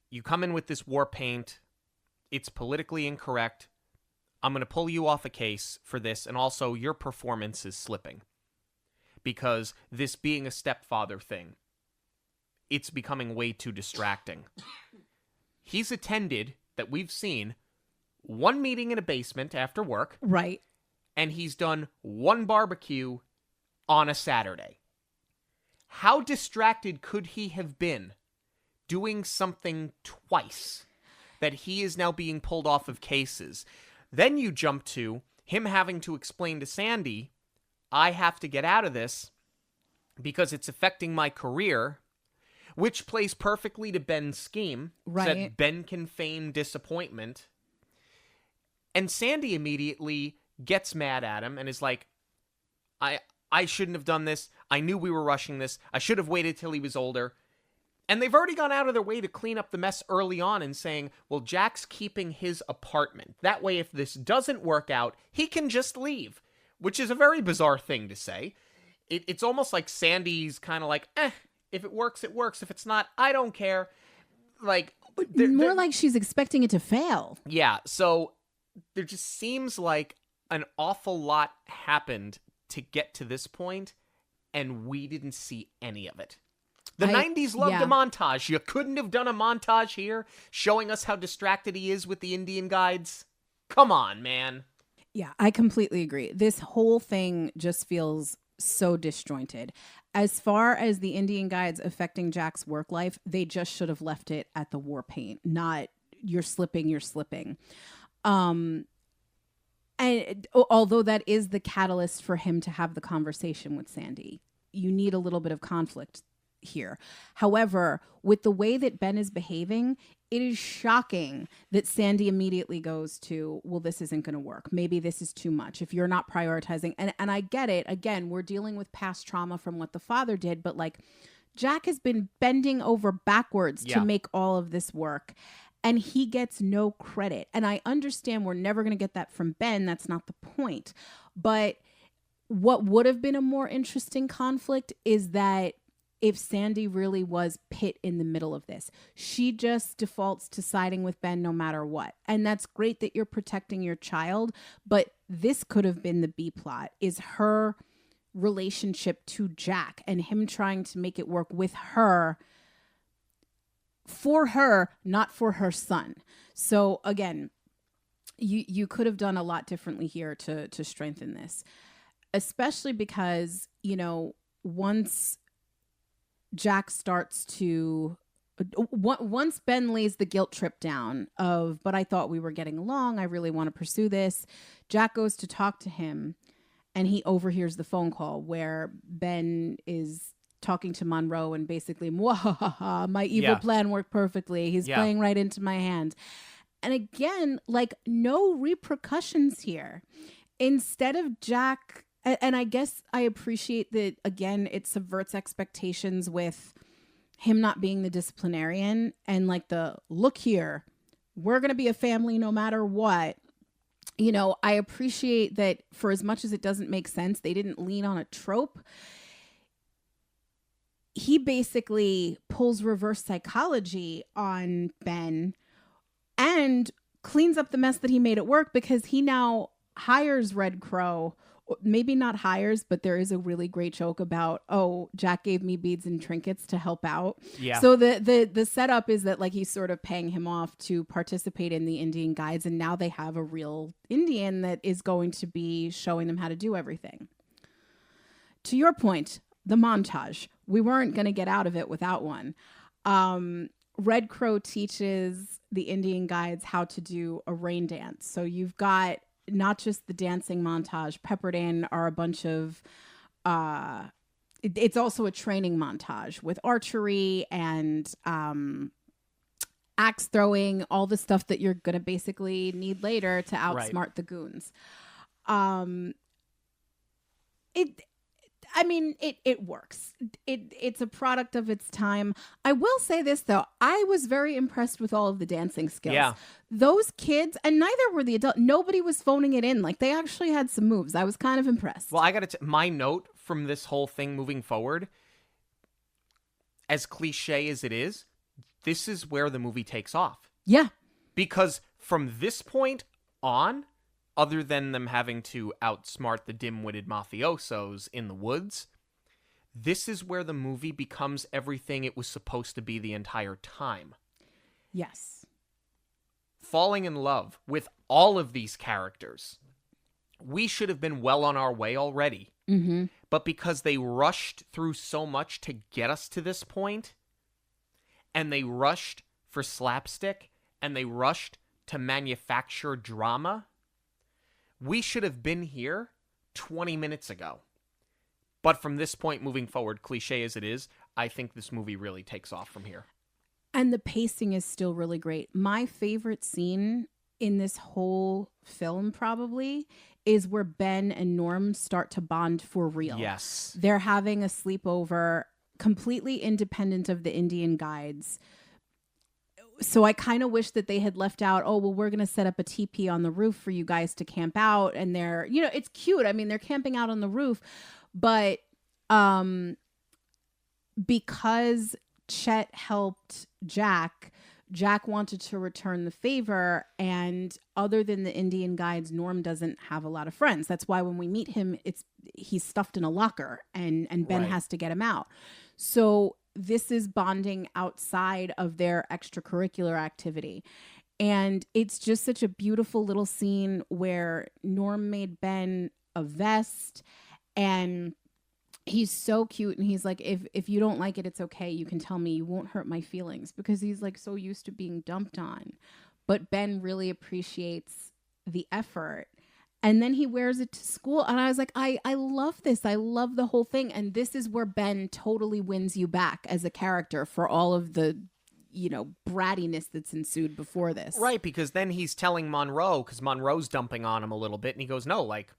you come in with this war paint, it's politically incorrect, I'm going to pull you off a case for this, and also your performance is slipping. Because this being a stepfather thing, it's becoming way too distracting. He's attended, that we've seen, one meeting in a basement after work. Right. And he's done one barbecue on a Saturday. How distracted could he have been doing something twice that he is now being pulled off of cases? Then you jump to him having to explain to Sandy, I have to get out of this because it's affecting my career, which plays perfectly to Ben's scheme. Right. So that Ben can feign disappointment. And Sandy immediately gets mad at him and is like, I shouldn't have done this. I knew we were rushing this. I should have waited till he was older. And they've already gone out of their way to clean up the mess early on and saying, well, Jack's keeping his apartment. That way, if this doesn't work out, he can just leave, which is a very bizarre thing to say. It's almost like Sandy's kind of like, if it works, it works. If it's not, I don't care. Like, more like she's expecting it to fail. Yeah, so there just seems like an awful lot happened to get to this point, and we didn't see any of it. The 90s loved a montage. You couldn't have done a montage here showing us how distracted he is with the Indian guides. Come on, man. Yeah, I completely agree. This whole thing just feels so disjointed. As far as the Indian guides affecting Jack's work life, they just should have left it at the war paint, not you're slipping. And although that is the catalyst for him to have the conversation with Sandy, you need a little bit of conflict here. However, with the way that Ben is behaving, it is shocking that Sandy immediately goes to, well, this isn't going to work. Maybe this is too much if you're not prioritizing. And I get it. Again, we're dealing with past trauma from what the father did, but like Jack has been bending over backwards to make all of this work. And he gets no credit. And I understand we're never going to get that from Ben. That's not the point. But what would have been a more interesting conflict is that if Sandy really was pit in the middle of this, she just defaults to siding with Ben no matter what. And that's great that you're protecting your child. But this could have been the B plot, is her relationship to Jack and him trying to make it work with her, for her, not for her son. So again, you could have done a lot differently here to strengthen this, especially because, you know, once Jack starts to, once Ben lays the guilt trip down of, but I thought we were getting along, I really want to pursue this, Jack goes to talk to him and he overhears the phone call where Ben is talking to Monroe and basically, my evil plan worked perfectly. He's playing right into my hand. And again, like, no repercussions here. Instead of Jack, and I guess I appreciate that, again, it subverts expectations with him not being the disciplinarian and like the, look here, we're going to be a family no matter what. You know, I appreciate that for as much as it doesn't make sense, they didn't lean on a trope. He basically pulls reverse psychology on Ben and cleans up the mess that he made at work, because he now hires Red Crow. Maybe not hires, but there is a really great joke about, oh, Jack gave me beads and trinkets to help out. Yeah. So the setup is that like he's sort of paying him off to participate in the Indian guides, and now they have a real Indian that is going to be showing them how to do everything. To your point, the montage. We weren't going to get out of it without one. Red Crow teaches the Indian guides how to do a rain dance. So you've got not just the dancing montage. Peppered in are a bunch of... it's also a training montage with archery and axe throwing, all the stuff that you're going to basically need later to outsmart the goons. It works. It's a product of its time. I will say this, though. I was very impressed with all of the dancing skills. Yeah. Those kids, and neither were the adult. Nobody was phoning it in. Like, they actually had some moves. I was kind of impressed. Well, I got to my note from this whole thing moving forward, as cliche as it is, this is where the movie takes off. Yeah. Because from this point on, other than them having to outsmart the dim-witted mafiosos in the woods, this is where the movie becomes everything it was supposed to be the entire time. Yes. falling in love with all of these characters. We should have been well on our way already. Mm-hmm. But because they rushed through so much to get us to this point, and they rushed for slapstick, and they rushed to manufacture drama, we should have been here 20 minutes ago. But from this point moving forward, cliche as it is, I think this movie really takes off from here. And the pacing is still really great. My favorite scene in this whole film probably is where Ben and Norm start to bond for real. Yes. They're having a sleepover completely independent of the Indian guides. So I kind of wish that they had left out, oh, well, we're going to set up a teepee on the roof for you guys to camp out. And they're, you know, it's cute. I mean, they're camping out on the roof. But because Chet helped Jack wanted to return the favor. And other than the Indian guides, Norm doesn't have a lot of friends. That's why when we meet him, he's stuffed in a locker and Ben has to get him out. So this is bonding outside of their extracurricular activity. And it's just such a beautiful little scene where Norm made Ben a vest, and he's so cute. And he's like, if you don't like it, it's okay. You can tell me, you won't hurt my feelings, because he's like so used to being dumped on. But Ben really appreciates the effort. And then he wears it to school. And I was like, I love this. I love the whole thing. And this is where Ben totally wins you back as a character for all of the, you know, brattiness that's ensued before this. Right, because then he's telling Monroe, because Monroe's dumping on him a little bit, and he goes, no, like,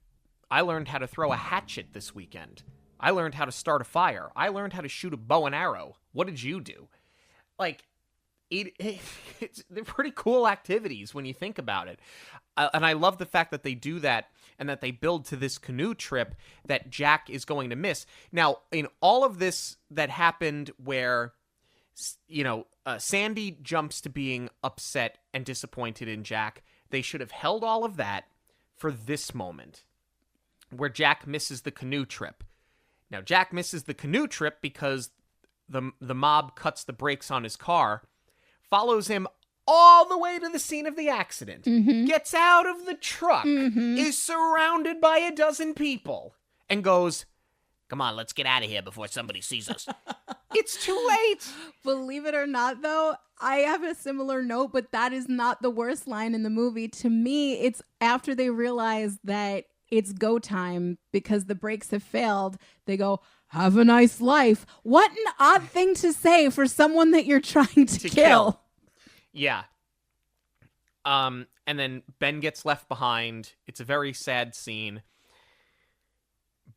I learned how to throw a hatchet this weekend. I learned how to start a fire. I learned how to shoot a bow and arrow. What did you do? Like, they're pretty cool activities when you think about it. And I love the fact that they do that and that they build to this canoe trip that Jack is going to miss. Now, in all of this that happened where, you know, Sandy jumps to being upset and disappointed in Jack, they should have held all of that for this moment where Jack misses the canoe trip. Now, Jack misses the canoe trip because the mob cuts the brakes on his car, follows him all the way to the scene of the accident, gets out of the truck, is surrounded by a dozen people, and goes, come on, let's get out of here before somebody sees us. It's too late. Believe it or not, though, I have a similar note, but that is not the worst line in the movie. To me, it's after they realize that it's go time because the brakes have failed. They go, have a nice life. What an odd thing to say for someone that you're trying to kill. Yeah. And then Ben gets left behind. It's a very sad scene.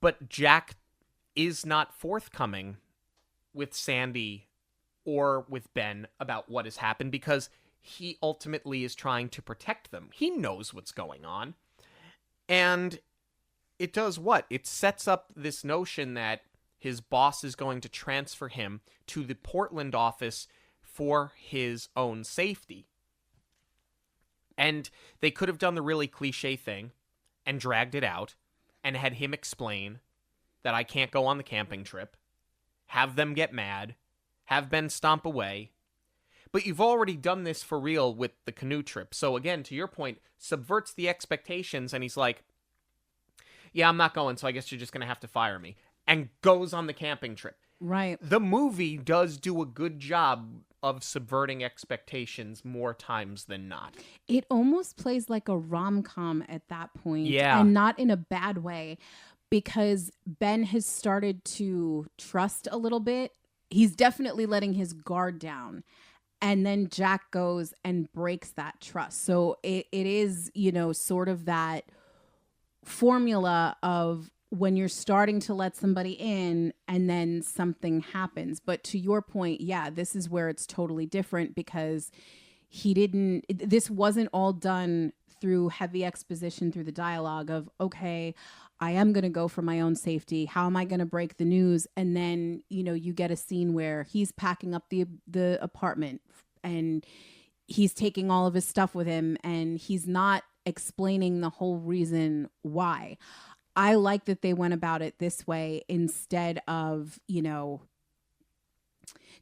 But Jack is not forthcoming with Sandy or with Ben about what has happened because he ultimately is trying to protect them. He knows what's going on. And it does what? It sets up this notion that his boss is going to transfer him to the Portland office for his own safety. And they could have done the really cliche thing and dragged it out and had him explain that I can't go on the camping trip, have them get mad, have Ben stomp away. But you've already done this for real with the canoe trip. So again, to your point, subverts the expectations, and he's like, yeah, I'm not going, so I guess you're just going to have to fire me. And goes on the camping trip. Right. The movie does do a good job of subverting expectations more times than not. It almost plays like a rom-com at that point. Yeah. And not in a bad way, because Ben has started to trust a little bit. He's definitely letting his guard down. And then Jack goes and breaks that trust. So it is, you know, sort of that formula of when you're starting to let somebody in and then something happens. But to your point, yeah, this is where it's totally different because this wasn't all done through heavy exposition through the dialogue of, okay, I am going to go for my own safety. How am I going to break the news? And then, you know, you get a scene where he's packing up the apartment and he's taking all of his stuff with him and he's not explaining the whole reason why. I like that they went about it this way instead of, you know,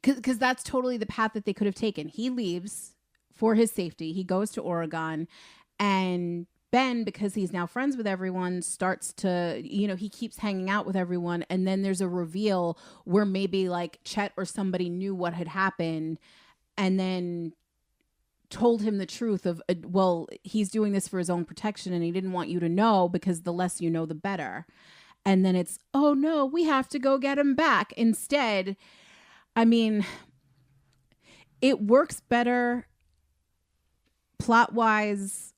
because that's totally the path that they could have taken. He leaves for his safety, he goes to Oregon, and Ben, because he's now friends with everyone, starts to, he keeps hanging out with everyone. And then there's a reveal where maybe like Chet or somebody knew what had happened and then told him the truth of, well, he's doing this for his own protection and he didn't want you to know because the less you know, the better. And then it's, oh no, we have to go get him back. Instead, I mean, it works better plot-wise,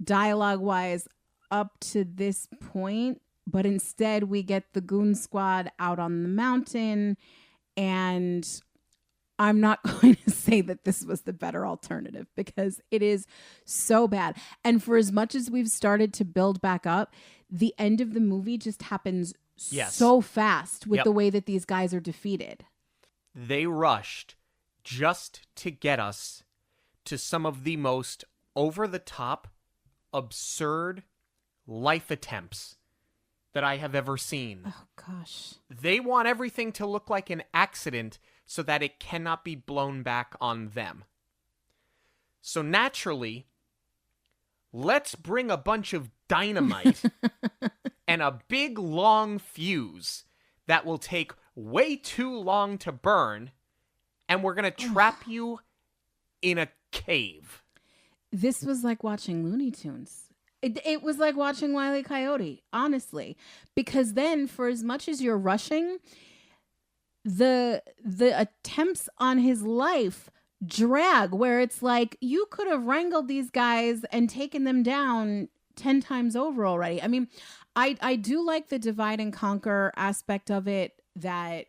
dialogue-wise up to this point, but instead we get the goon squad out on the mountain, and I'm not going to say that this was the better alternative because it is so bad. And for as much as we've started to build back up, the end of the movie just happens so fast with the way that these guys are defeated. They rushed just to get us to some of the most over-the-top, absurd life attempts that I have ever seen. Oh, gosh. They want everything to look like an accident so that it cannot be blown back on them. So naturally, let's bring a bunch of dynamite and a big long fuse that will take way too long to burn, and we're going to trap you in a cave. This was like watching Looney Tunes. It was like watching Wile E. Coyote, honestly. Because then, for as much as you're rushing, the attempts on his life drag, where it's like, you could have wrangled these guys and taken them down 10 times over already. I mean, I do like the divide and conquer aspect of it, that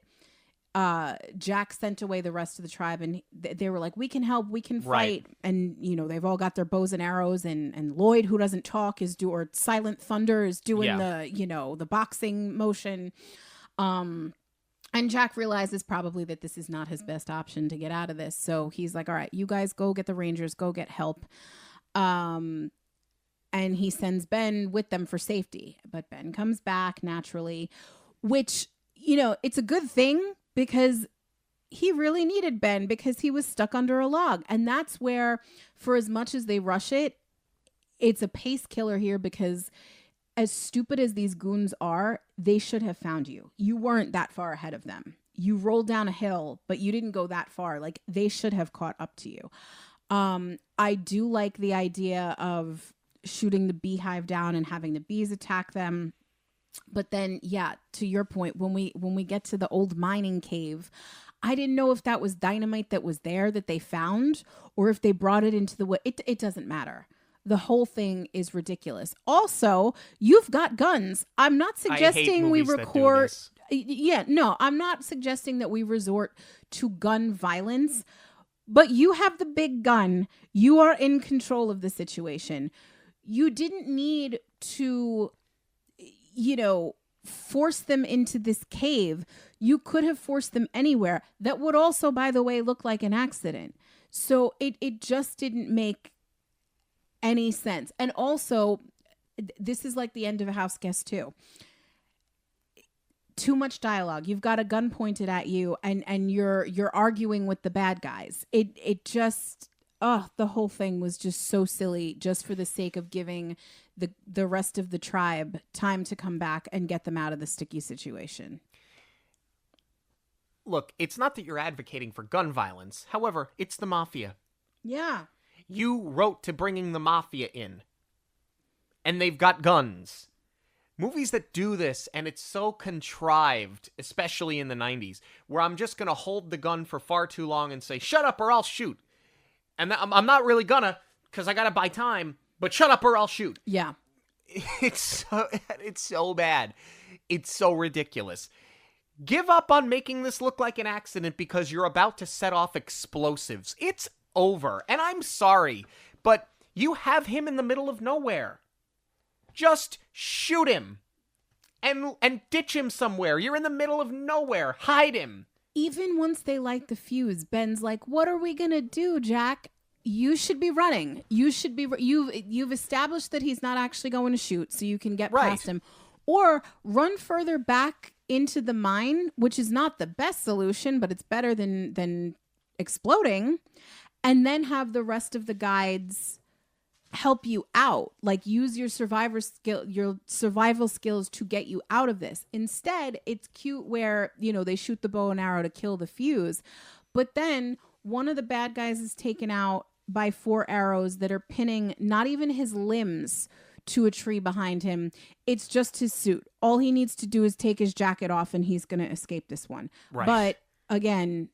Jack sent away the rest of the tribe, and they were like, we can help, we can fight. Right. And, they've all got their bows and arrows, and Lloyd, who doesn't talk, or Silent Thunder is doing the boxing motion. And Jack realizes probably that this is not his best option to get out of this. So he's like, all right, you guys go get the Rangers, go get help. And he sends Ben with them for safety. But Ben comes back naturally, which, it's a good thing because he really needed Ben because he was stuck under a log. And that's where, for as much as they rush it, it's a pace killer here because as stupid as these goons are, they should have found you. You weren't that far ahead of them. You rolled down a hill, but you didn't go that far. Like, they should have caught up to you. I do like the idea of shooting the beehive down and having the bees attack them. But then, yeah, to your point, when we get to the old mining cave, I didn't know if that was dynamite that was there that they found or if they brought it into the wood. It doesn't matter. The whole thing is ridiculous. Also, you've got guns. I'm not suggesting we record. Yeah, no, I'm not suggesting that we resort to gun violence, but you have the big gun. You are in control of the situation. You didn't need to, force them into this cave. You could have forced them anywhere. That would also, by the way, look like an accident. So it just didn't make any sense. And also, this is like the end of A House Guest 2. Too much dialogue. You've got a gun pointed at you and you're arguing with the bad guys. It just, the whole thing was just so silly, just for the sake of giving the rest of the tribe time to come back and get them out of the sticky situation. Look, it's not that you're advocating for gun violence. However, it's the mafia. Yeah. You wrote to bringing the mafia in. And they've got guns. Movies that do this, and it's so contrived, especially in the 90s, where I'm just going to hold the gun for far too long and say, shut up or I'll shoot. And I'm not really gonna, because I got to buy time, but shut up or I'll shoot. Yeah. It's so bad. It's so ridiculous. Give up on making this look like an accident because you're about to set off explosives. It's over. And I'm sorry, but you have him in the middle of nowhere. Just shoot him and ditch him somewhere. You're in the middle of nowhere. Hide him. Even once they light the fuse, Ben's like, what are we going to do, Jack? You should be running. You've established that he's not actually going to shoot, so you can get past him. Or run further back into the mine, which is not the best solution, but it's better than exploding. and then have the rest of the guides help you out, like use your survival skills to get you out of this. Instead, it's cute where, you know, they shoot the bow and arrow to kill the fuse, but then one of the bad guys is taken out by 4 arrows that are pinning not even his limbs to a tree behind him. It's just his suit. All he needs to do is take his jacket off and he's going to escape this one. Right. But again,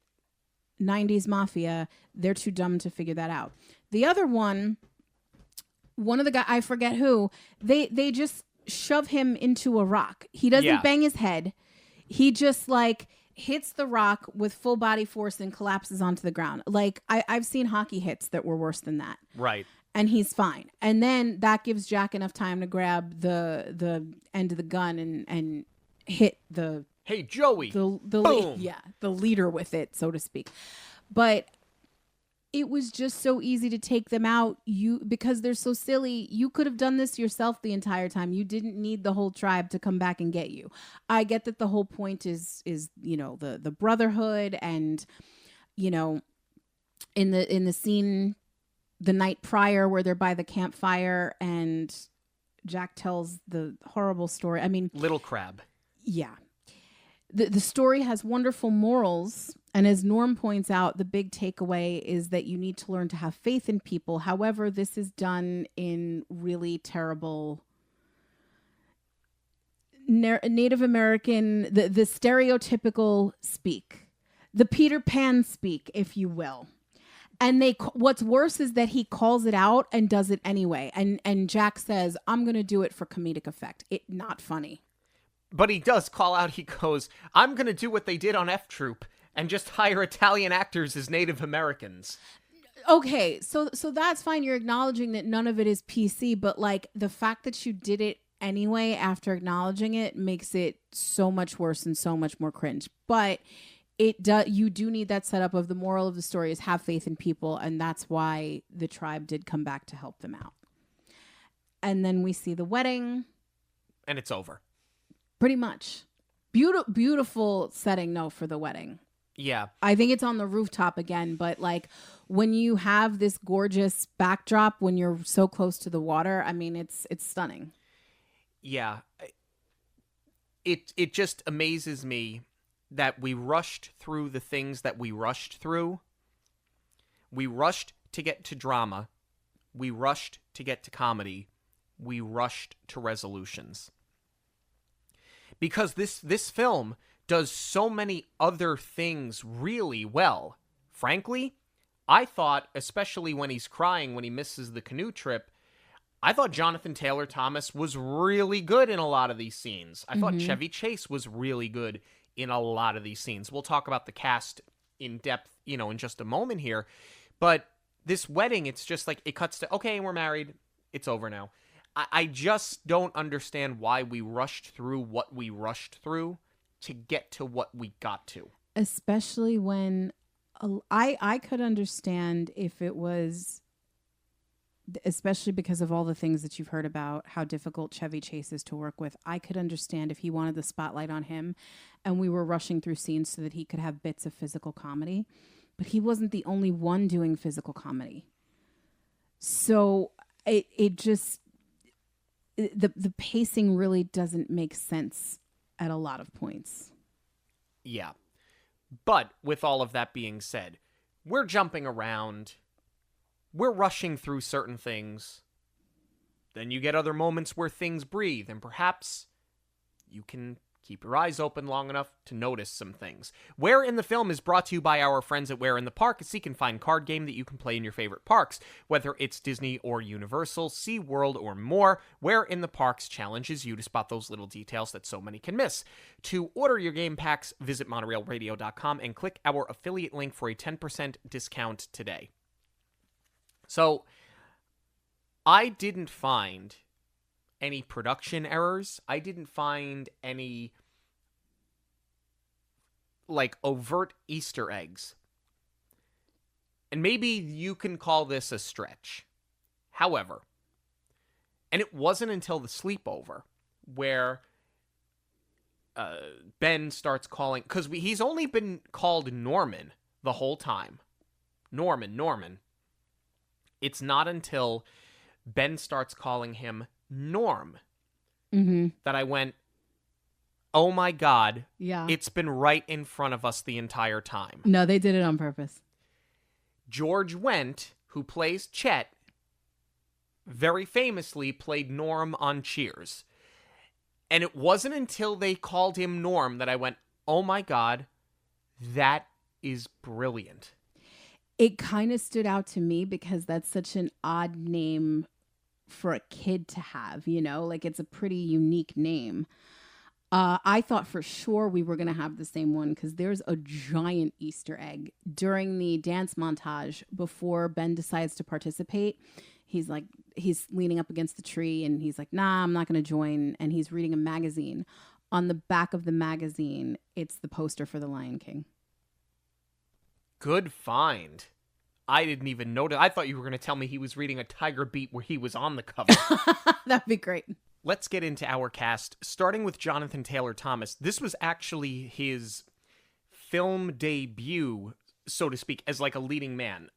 90s mafia, they're too dumb to figure that out. The other one of the guys, I forget who, they just shove him into a rock. He doesn't bang his head. He just like hits the rock with full body force and collapses onto the ground. Like I've seen hockey hits that were worse than that. Right. And he's fine. And then that gives Jack enough time to grab the end of the gun and hit the Hey Joey. the Boom. the leader with it, so to speak. But it was just so easy to take them out. Because they're so silly, you could have done this yourself the entire time. You didn't need the whole tribe to come back and get you. I get that the whole point is you know, the brotherhood, and you know, in the scene the night prior where they're by the campfire and Jack tells the horrible story. I mean, Little Crab. Yeah. The story has wonderful morals, and as Norm points out, the big takeaway is that you need to learn to have faith in people. However, this is done in really terrible Native American, the stereotypical speak, the Peter Pan speak, if you will. And what's worse is that he calls it out and does it anyway. And Jack says, "I'm going to do it for comedic effect." Not funny. But he does call out, he goes, "I'm going to do what they did on F Troop and just hire Italian actors as Native Americans." Okay, so that's fine. You're acknowledging that none of it is PC, but like the fact that you did it anyway after acknowledging it makes it so much worse and so much more cringe. But you do need that setup of the moral of the story is have faith in people, and that's why the tribe did come back to help them out. And then we see the wedding. And it's over. Pretty much. Beautiful setting, though, for the wedding. Yeah. I think it's on the rooftop again, but like when you have this gorgeous backdrop when you're so close to the water, I mean, it's stunning. Yeah. It just amazes me that we rushed through the things that we rushed through. We rushed to get to drama. We rushed to get to comedy. We rushed to resolutions. Because this film does so many other things really well. Frankly, I thought, especially when he's crying when he misses the canoe trip, I thought Jonathan Taylor Thomas was really good in a lot of these scenes. I thought Chevy Chase was really good in a lot of these scenes. We'll talk about the cast in depth, you know, in just a moment here. But this wedding, it's just like, it cuts to, okay, we're married. It's over now. I just don't understand why we rushed through what we rushed through to get to what we got to. Especially when I could understand if it was, especially because of all the things that you've heard about how difficult Chevy Chase is to work with. I could understand if he wanted the spotlight on him and we were rushing through scenes so that he could have bits of physical comedy. But he wasn't the only one doing physical comedy. So it just, the pacing really doesn't make sense at a lot of points. Yeah. But with all of that being said, we're jumping around. We're rushing through certain things. Then you get other moments where things breathe, and perhaps you can keep your eyes open long enough to notice some things. Where in the Film is brought to you by our friends at Where in the Park, a seek and find card game that you can play in your favorite parks. Whether it's Disney or Universal, SeaWorld, or more, Where in the Parks challenges you to spot those little details that so many can miss. To order your game packs, visit monoreelradio.com and click our affiliate link for a 10% discount today. So, I didn't find any production errors. I didn't find any, like, overt Easter eggs. And maybe you can call this a stretch. However, and it wasn't until the sleepover where Ben starts calling, because he's only been called Norman the whole time. Norman. It's not until Ben starts calling him Norm that I went, oh my God, Yeah. it's been right in front of us the entire time. No, they did it on purpose. George Wendt, who plays Chet, very famously played Norm on Cheers. And it wasn't until they called him Norm that I went, oh my God, that is brilliant. It kind of stood out to me because that's such an odd name for a kid to have, you know? Like, it's a pretty unique name. I thought for sure we were going to have the same one because there's a giant Easter egg during the dance montage before Ben decides to participate. He's leaning up against the tree and he's like, nah, I'm not going to join. And he's reading a magazine. On the back of the magazine, it's the poster for The Lion King. Good find. I didn't even notice. I thought you were going to tell me he was reading a Tiger Beat where he was on the cover. That'd be great. Let's get into our cast, starting with Jonathan Taylor Thomas. This was actually his film debut, so to speak, as like a leading man.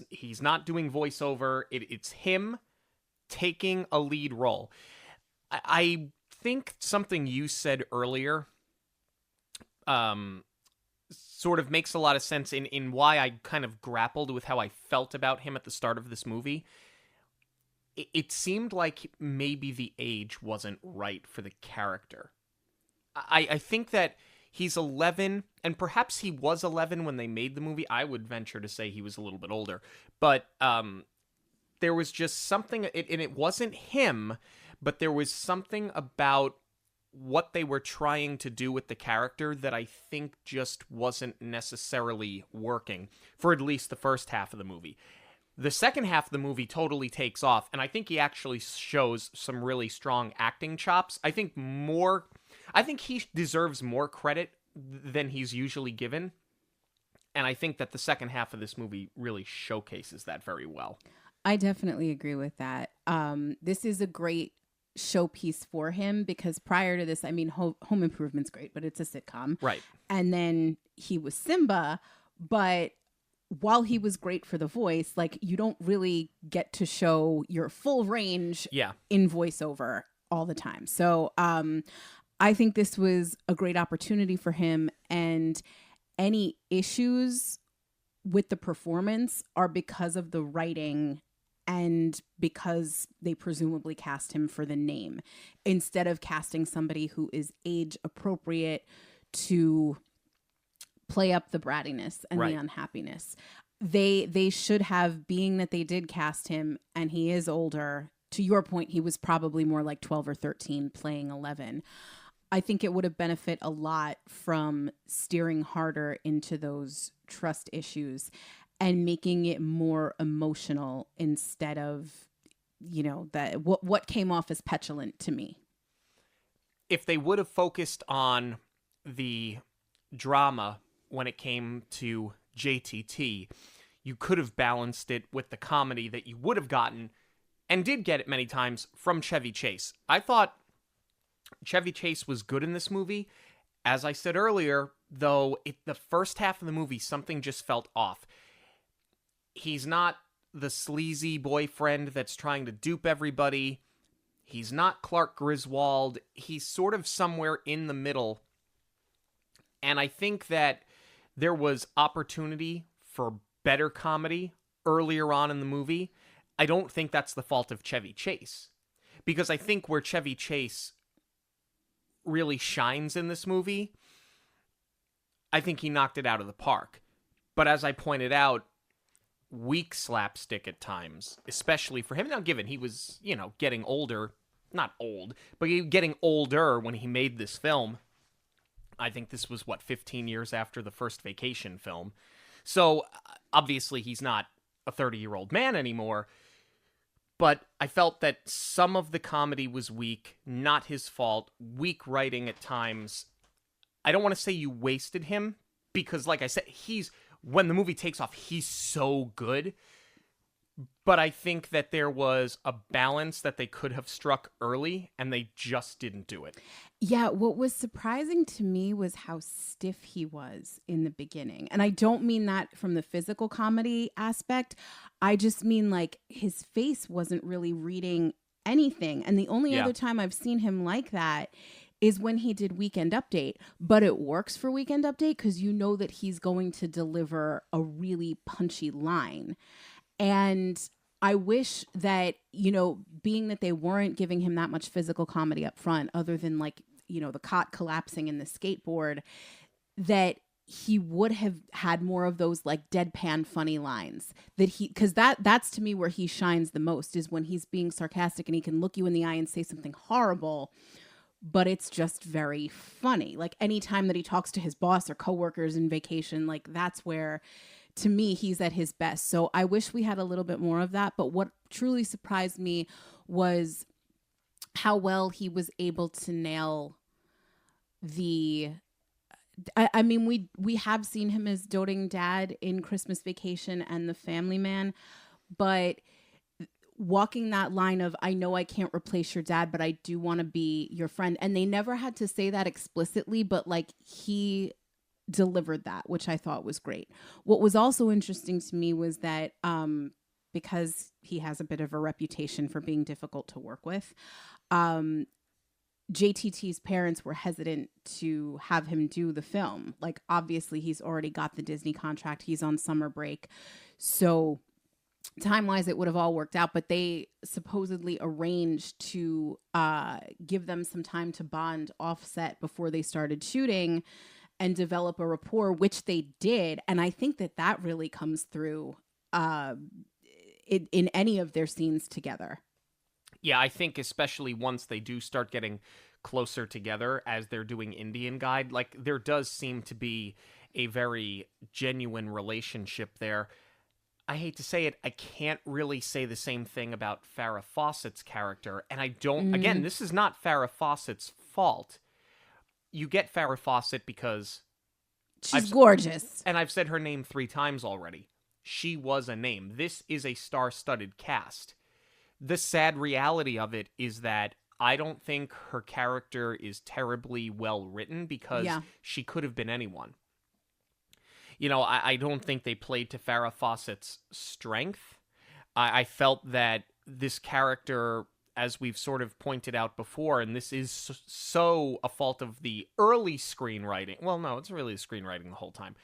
He's not doing voiceover. It's him taking a lead role. I think something you said earlier sort of makes a lot of sense in why I kind of grappled with how I felt about him at the start of this movie. It seemed like maybe the age wasn't right for the character. I think that he's 11, and perhaps he was 11 when they made the movie. I would venture to say he was a little bit older. But there was just something, and it wasn't him, but there was something about what they were trying to do with the character that I think just wasn't necessarily working for at least the first half of the movie. The second half of the movie totally takes off, and I think he actually shows some really strong acting chops. I think he deserves more credit than he's usually given, and I think that the second half of this movie really showcases that very well. I definitely agree with that. This is a great showpiece for him because prior to this, I mean, Home Improvement's great, but it's a sitcom. Right. And then he was Simba, but while he was great for the voice, like, you don't really get to show your full range in voiceover all the time. So I think this was a great opportunity for him, and any issues with the performance are because of the writing and because they presumably cast him for the name instead of casting somebody who is age appropriate to play up the brattiness and the unhappiness. They should have, being that they did cast him and he is older, to your point, he was probably more like 12 or 13 playing 11. I think it would have benefit a lot from steering harder into those trust issues and making it more emotional instead of, you know, that what came off as petulant to me. If they would have focused on the drama when it came to JTT, you could have balanced it with the comedy that you would have gotten, and did get it many times, from Chevy Chase. I thought Chevy Chase was good in this movie. As I said earlier, though, the first half of the movie, something just felt off. He's not the sleazy boyfriend that's trying to dupe everybody. He's not Clark Griswold. He's sort of somewhere in the middle. And I think that there was opportunity for better comedy earlier on in the movie. I don't think that's the fault of Chevy Chase, because I think where Chevy Chase really shines in this movie, I think he knocked it out of the park. But as I pointed out, weak slapstick at times, especially for him. Now, given he was, getting older, not old, but getting older when he made this film. I think this was, 15 years after the first Vacation film. So, obviously, he's not a 30-year-old man anymore. But I felt that some of the comedy was weak, not his fault, weak writing at times. I don't want to say you wasted him, because like I said, when the movie takes off, he's so good. But I think that there was a balance that they could have struck early, and they just didn't do it. Yeah, what was surprising to me was how stiff he was in the beginning. And I don't mean that from the physical comedy aspect. I just mean like his face wasn't really reading anything. And the only other time I've seen him like that is when he did Weekend Update. But it works for Weekend Update because you know that he's going to deliver a really punchy line. And I wish that, you know, being that they weren't giving him that much physical comedy up front, other than like, you know, the cot collapsing in the skateboard, that he would have had more of those like deadpan funny lines that because that's to me where he shines the most, is when he's being sarcastic and he can look you in the eye and say something horrible, but it's just very funny. Like anytime that he talks to his boss or coworkers in Vacation, like that's where, to me, he's at his best. So I wish we had a little bit more of that. But what truly surprised me was how well he was able to nail the... I mean, we have seen him as doting dad in Christmas Vacation and The Family Man, but walking that line of, I know I can't replace your dad, but I do want to be your friend. And they never had to say that explicitly, but like he delivered that, which I thought was great. What was also interesting to me was that because he has a bit of a reputation for being difficult to work with, JTT's parents were hesitant to have him do the film. Like, obviously, he's already got the Disney contract. He's on summer break. So time-wise, it would have all worked out. But they supposedly arranged to give them some time to bond offset before they started shooting and develop a rapport, which they did. And I think that really comes through in any of their scenes together. Yeah, I think especially once they do start getting closer together as they're doing Indian Guide, like there does seem to be a very genuine relationship there. I hate to say it, I can't really say the same thing about Farrah Fawcett's character. And I don't, again, this is not Farrah Fawcett's fault. You get Farrah Fawcett because... she's gorgeous. And I've said her name 3 times already. She was a name. This is a star-studded cast. The sad reality of it is that I don't think her character is terribly well written because she could have been anyone. You know, I don't think they played to Farrah Fawcett's strength. I felt that this character, as we've sort of pointed out before, and this is so a fault of the early screenwriting. Well, no, it's really the screenwriting the whole time.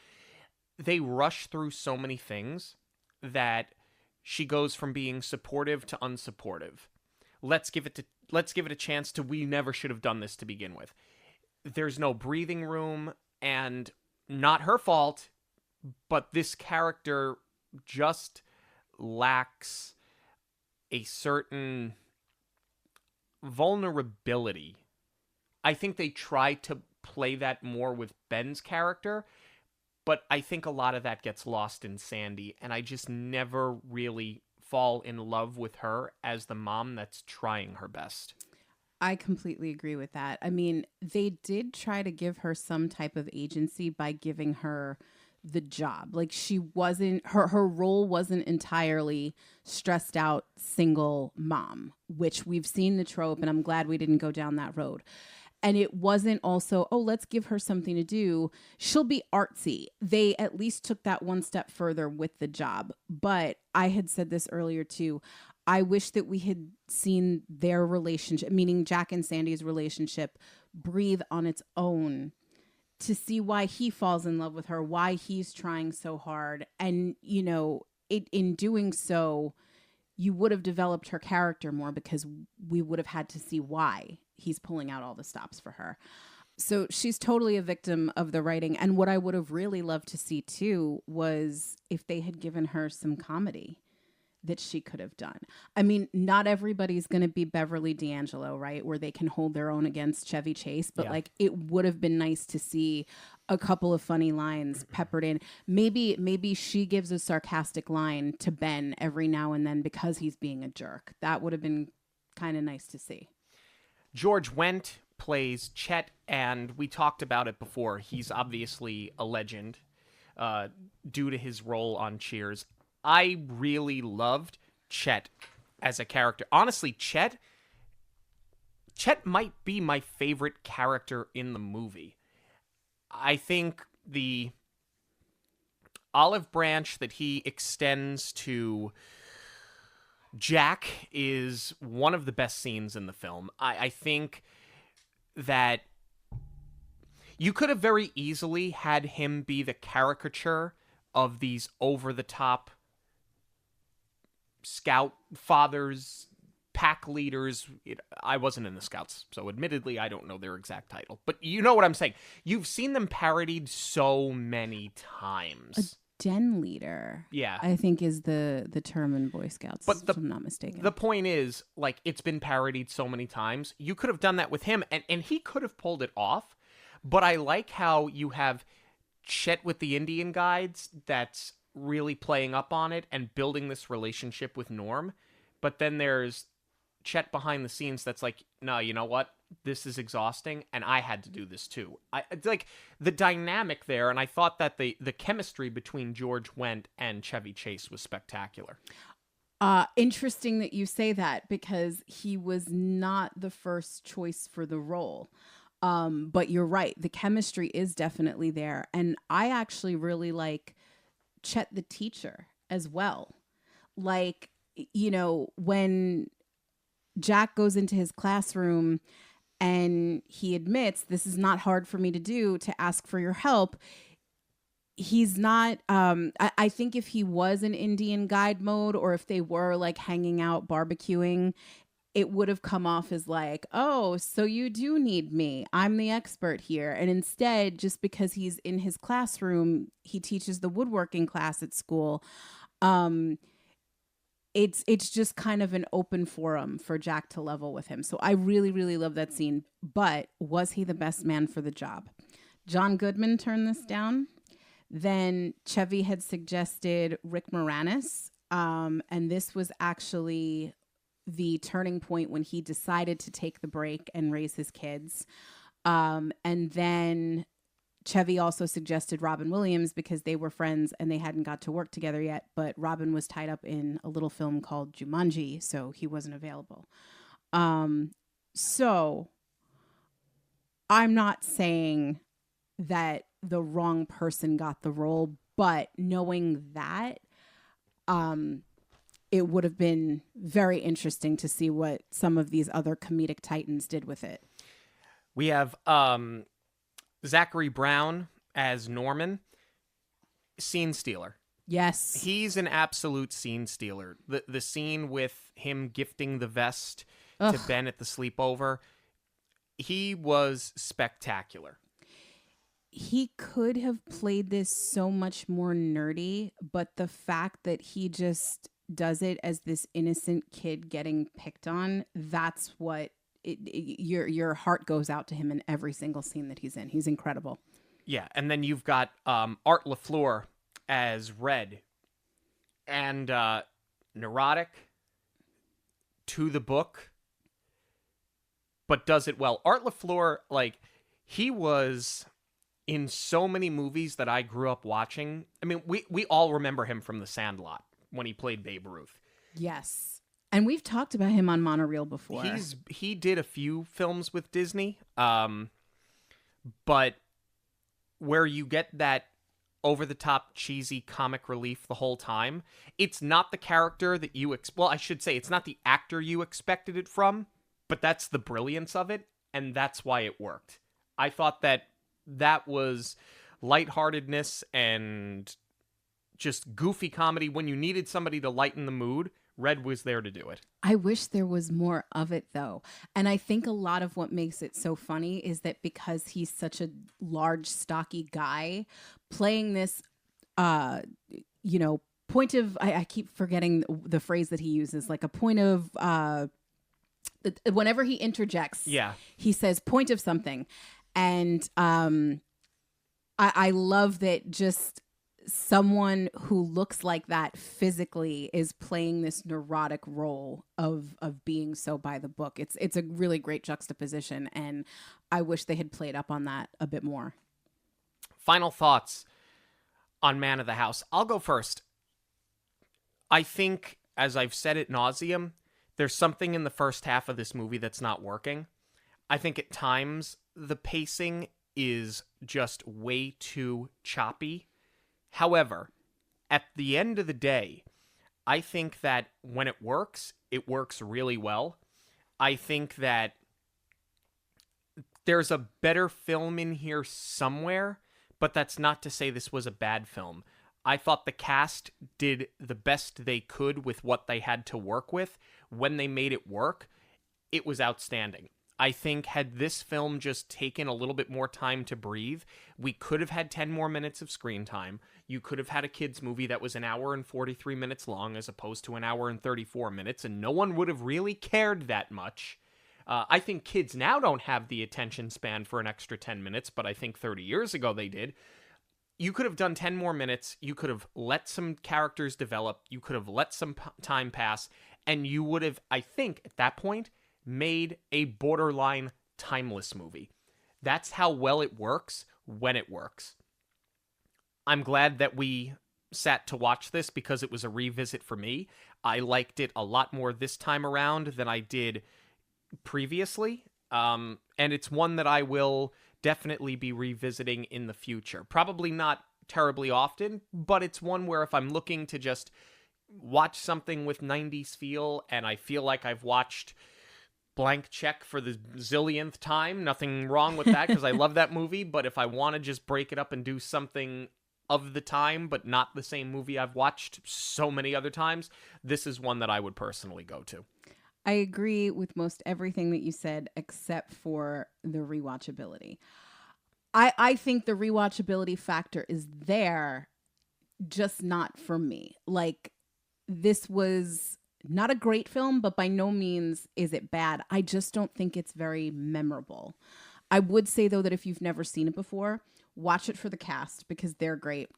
They rush through so many things that she goes from being supportive to unsupportive. Let's give it a chance to, we never should have done this to begin with. There's no breathing room, and not her fault, but this character just lacks a certain vulnerability. I think they tried to play that more with Ben's character, but I think a lot of that gets lost in Sandy, and I just never really fall in love with her as the mom that's trying her best. I completely agree with that. I mean, they did try to give her some type of agency by giving her the job. Like, she wasn't, her role wasn't entirely stressed out single mom, which we've seen the trope, and I'm glad we didn't go down that road. And it wasn't also, oh, let's give her something to do. She'll be artsy. They at least took that one step further with the job. But I had said this earlier too. I wish that we had seen their relationship, meaning Jack and Sandy's relationship, breathe on its own to see why he falls in love with her, why he's trying so hard. And, you know, in doing so, you would have developed her character more because we would have had to see why he's pulling out all the stops for her. So she's totally a victim of the writing. And what I would have really loved to see too was if they had given her some comedy that she could have done. I mean, not everybody's going to be Beverly D'Angelo, right? Where they can hold their own against Chevy Chase. But like, it would have been nice to see a couple of funny lines peppered in. Maybe she gives a sarcastic line to Ben every now and then because he's being a jerk. That would have been kind of nice to see. George Wendt plays Chet, and we talked about it before. He's obviously a legend due to his role on Cheers. I really loved Chet as a character. Honestly, Chet might be my favorite character in the movie. I think the olive branch that he extends to Jack is one of the best scenes in the film. I think that you could have very easily had him be the caricature of these over-the-top scout fathers, pack leaders. I wasn't in the Scouts, so admittedly I don't know their exact title. But you know what I'm saying. You've seen them parodied so many times. Den leader, Yeah. I think is the term in Boy Scouts, But if I'm not mistaken. The point is, like, it's been parodied so many times. You could have done that with him, and he could have pulled it off. But I like how you have Chet with the Indian guides that's really playing up on it and building this relationship with Norm. But then there's Chet behind the scenes that's like, no, you know what? This is exhausting, and I had to do this too. It's like the dynamic there, and I thought that the chemistry between George Wendt and Chevy Chase was spectacular. Interesting that you say that, because he was not the first choice for the role. But you're right. The chemistry is definitely there. And I actually really like Chet the teacher as well. Like, you know, when Jack goes into his classroom and he admits, this is not hard for me to do, to ask for your help. He's not, I think if he was in Indian guide mode, or if they were like hanging out, barbecuing, it would have come off as like, oh, so you do need me. I'm the expert here. And instead, just because he's in his classroom, he teaches the woodworking class at school. It's just kind of an open forum for Jack to level with him. So I really, really love that scene. But was he the best man for the job? John Goodman turned this down. Then Chevy had suggested Rick Moranis. And this was actually the turning point when he decided to take the break and raise his kids. And then Chevy also suggested Robin Williams, because they were friends and they hadn't got to work together yet. But Robin was tied up in a little film called Jumanji, so he wasn't available. So I'm not saying that the wrong person got the role, but knowing that, it would have been very interesting to see what some of these other comedic titans did with it. We have Zachary Brown as Norman. Scene stealer. Yes. He's an absolute scene stealer. The scene with him gifting the vest Ugh. to Ben at the sleepover, he was spectacular. He could have played this so much more nerdy, but the fact that he just does it as this innocent kid getting picked on, that's what your heart goes out to him in every single scene that he's in. He's incredible. Yeah, and then you've got Art LaFleur as Red, and neurotic, to the book, but does it well. Art LaFleur, like, he was in so many movies that I grew up watching. I mean, we all remember him from The Sandlot when he played Babe Ruth. Yes. And we've talked about him on Monoreel before. He did a few films with Disney, but where you get that over-the-top cheesy comic relief the whole time, it's not the character that you well, I should say it's not the actor you expected it from, but that's the brilliance of it, and that's why it worked. I thought that was lightheartedness and just goofy comedy when you needed somebody to lighten the mood. Red was there to do it. I wish there was more of it, though. And I think a lot of what makes it so funny is that because he's such a large, stocky guy, playing this, point of, I keep forgetting the phrase that he uses, like a point of, whenever he interjects, yeah, he says point of something. And I love that just someone who looks like that physically is playing this neurotic role of being so by the book. It's a really great juxtaposition, and I wish they had played up on that a bit more. Final thoughts on Man of the House. I'll go first. I think as I've said ad nauseum, there's something in the first half of this movie that's not working. I think at times the pacing is just way too choppy. However, at the end of the day, I think that when it works really well. I think that there's a better film in here somewhere, but that's not to say this was a bad film. I thought the cast did the best they could with what they had to work with. When they made it work, it was outstanding. I think had this film just taken a little bit more time to breathe, we could have had 10 more minutes of screen time. You could have had a kids movie that was an hour and 43 minutes long as opposed to an hour and 34 minutes, and no one would have really cared that much. I think kids now don't have the attention span for an extra 10 minutes, but I think 30 years ago they did. You could have done 10 more minutes. You could have let some characters develop. You could have let some time pass, and you would have, I think, at that point, made a borderline timeless movie. That's how well it works when it works. I'm glad that we sat to watch this because it was a revisit for me. I liked it a lot more this time around than I did previously. And it's one that I will definitely be revisiting in the future. Probably not terribly often, but it's one where if I'm looking to just watch something with 90s feel and I feel like I've watched Blank Check for the zillionth time, nothing wrong with that because I love that movie, but if I want to just break it up and do something of the time but not the same movie I've watched so many other times, this is one that I would personally go to. I agree with most everything that you said except for the rewatchability. I think the rewatchability factor is there, just not for me. Like, this was not a great film, but by no means is it bad. I just don't think it's very memorable. I would say, though, that if you've never seen it before, watch it for the cast because they're great.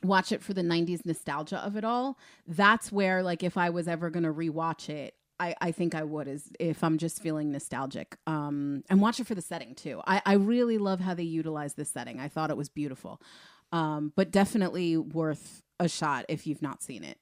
Watch it for the 90s nostalgia of it all. That's where, like, if I was ever going to rewatch it, I think I would, is if I'm just feeling nostalgic. And watch it for the setting, too. I really love how they utilize this setting. I thought it was beautiful. But definitely worth a shot if you've not seen it.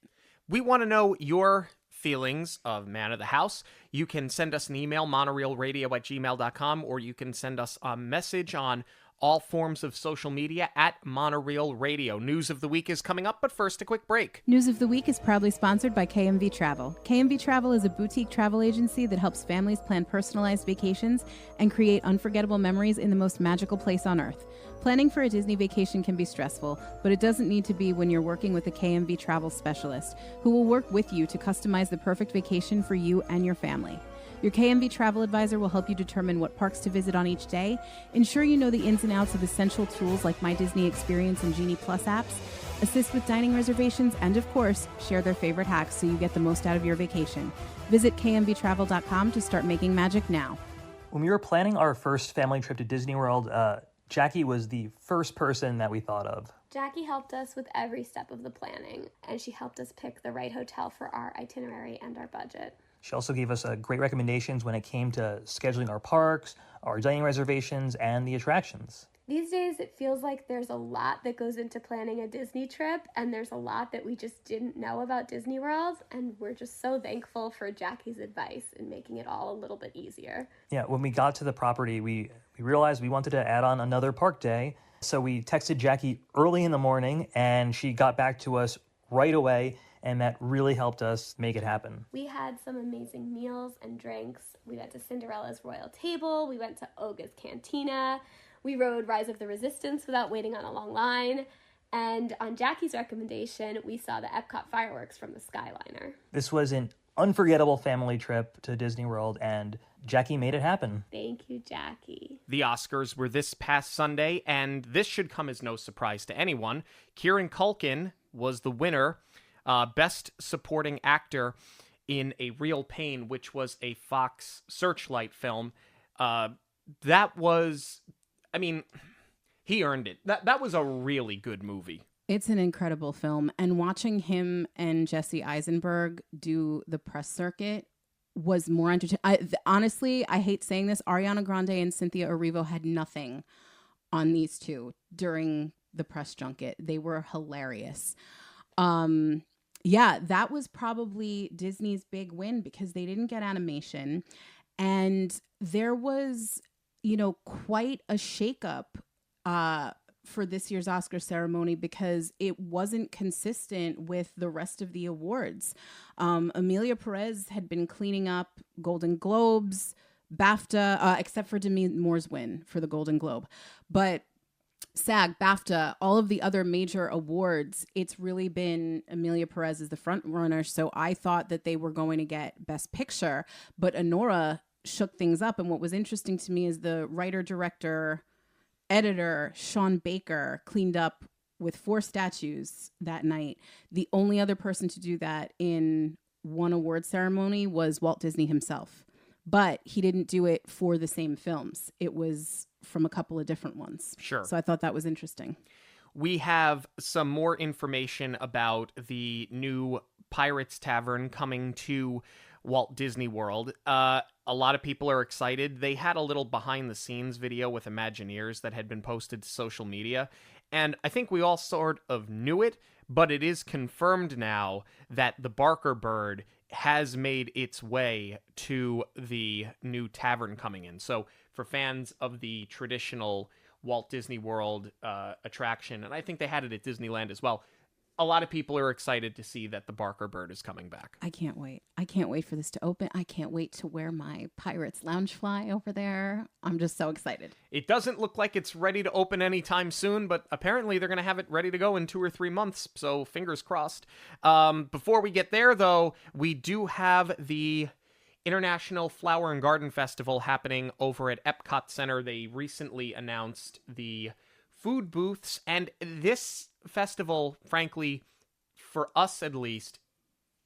We want to know your feelings of Man of the House. You can send us an email, monoreelradio@gmail.com, or you can send us a message on all forms of social media at Monoreel Radio. News of the week is coming up, but first a quick break. News of the week is proudly sponsored by KMV Travel. KMV Travel is a boutique travel agency that helps families plan personalized vacations and create unforgettable memories in the most magical place on earth. Planning for a Disney vacation can be stressful, but it doesn't need to be when you're working with a KMV Travel specialist who will work with you to customize the perfect vacation for you and your family. Your KMV travel advisor will help you determine what parks to visit on each day, ensure you know the ins and outs of essential tools like My Disney Experience and Genie Plus apps, assist with dining reservations, and of course, share their favorite hacks so you get the most out of your vacation. Visit kmvtravel.com to start making magic now. When we were planning our first family trip to Disney World, Jackie was the first person that we thought of. Jackie helped us with every step of the planning, and she helped us pick the right hotel for our itinerary and our budget. She also gave us great recommendations when it came to scheduling our parks, our dining reservations, and the attractions. These days, it feels like there's a lot that goes into planning a Disney trip, and there's a lot that we just didn't know about Disney World, and we're just so thankful for Jackie's advice in making it all a little bit easier. Yeah, when we got to the property, we realized we wanted to add on another park day, so we texted Jackie early in the morning, and she got back to us right away, and that really helped us make it happen. We had some amazing meals and drinks. We went to Cinderella's Royal Table. We went to Oga's Cantina. We rode Rise of the Resistance without waiting on a long line. And on Jackie's recommendation, we saw the Epcot fireworks from the Skyliner. This was an unforgettable family trip to Disney World, and Jackie made it happen. Thank you, Jackie. The Oscars were this past Sunday, and this should come as no surprise to anyone. Kieran Culkin was the winner. Best Supporting Actor in A Real Pain, which was a Fox Searchlight film. That was, I mean, he earned it. That was a really good movie. It's an incredible film. And watching him and Jesse Eisenberg do the press circuit was more entertaining. Honestly, I hate saying this, Ariana Grande and Cynthia Erivo had nothing on these two during the press junket. They were hilarious. Yeah, that was probably Disney's big win because they didn't get animation. And there was, quite a shakeup for this year's Oscar ceremony because it wasn't consistent with the rest of the awards. Amelia Perez had been cleaning up Golden Globes, BAFTA, except for Demi Moore's win for the Golden Globe. But SAG, BAFTA, all of the other major awards, it's really been Amelia Perez as the front runner. So I thought that they were going to get Best Picture, but Anora shook things up. And what was interesting to me is the writer, director, editor, Sean Baker, cleaned up with 4 statues that night. The only other person to do that in one award ceremony was Walt Disney himself. But he didn't do it for the same films. It was from a couple of different ones. Sure. So I thought that was interesting. We have some more information about the new Pirates Tavern coming to Walt Disney World. A lot of people are excited. They had a little behind-the-scenes video with Imagineers that had been posted to social media, and I think we all sort of knew it, but it is confirmed now that the Barker bird has made its way to the new tavern coming in. So for fans of the traditional Walt Disney World attraction, and I think they had it at Disneyland as well, a lot of people are excited to see that the Barker bird is coming back. I can't wait. I can't wait for this to open. I can't wait to wear my Pirates lounge fly over there. I'm just so excited. It doesn't look like it's ready to open anytime soon, but apparently they're going to have it ready to go in 2 or 3 months, so fingers crossed. Before we get there, though, we do have the International Flower and Garden Festival happening over at Epcot Center. They recently announced the food booths, and this festival, frankly, for us at least,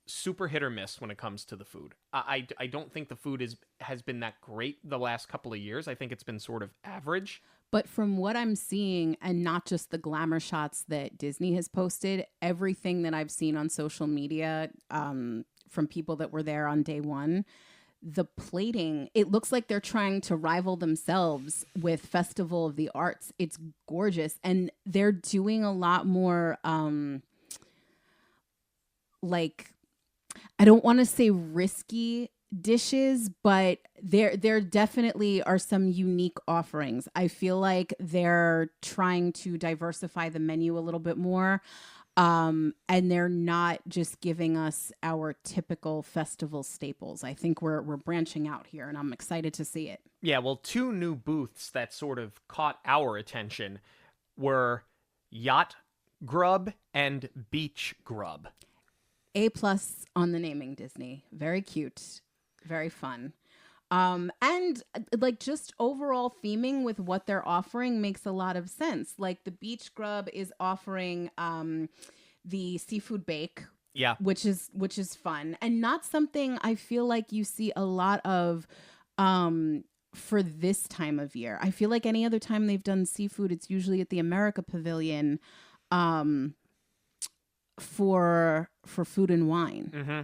super hit or miss when it comes to the food. I don't think the food has been that great the last couple of years. I think it's been sort of average. But from what I'm seeing, and not just the glamour shots that Disney has posted, everything that I've seen on social media from people that were there on day one, the plating, it looks like they're trying to rival themselves with Festival of the Arts. It's gorgeous. And they're doing a lot more, I don't want to say risky dishes, but there definitely are some unique offerings. I feel like they're trying to diversify the menu a little bit more. And they're not just giving us our typical festival staples. I think we're branching out here, and I'm excited to see it. Yeah, well, 2 new booths that sort of caught our attention were Yacht Grub and Beach Grub. A+ on the naming, Disney. Very cute. Very fun. And like just overall theming with what they're offering makes a lot of sense. Like the Beach Grub is offering the seafood bake, yeah, which is fun, and not something I feel like you see a lot of for this time of year. I feel like any other time they've done seafood, it's usually at the America Pavilion for food and wine. Mm-hmm.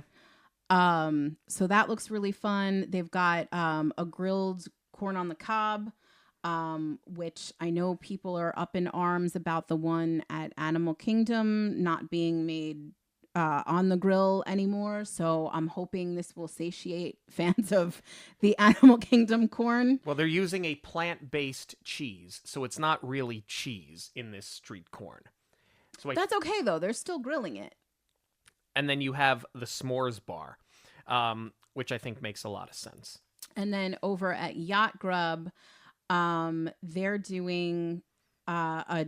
So that looks really fun. They've got a grilled corn on the cob, which I know people are up in arms about the one at Animal Kingdom not being made on the grill anymore. So I'm hoping this will satiate fans of the Animal Kingdom corn. Well, they're using a plant-based cheese, so it's not really cheese in this street corn. So that's okay, though. They're still grilling it. And then you have the s'mores bar, which I think makes a lot of sense. And then over at Yacht Grub, they're doing a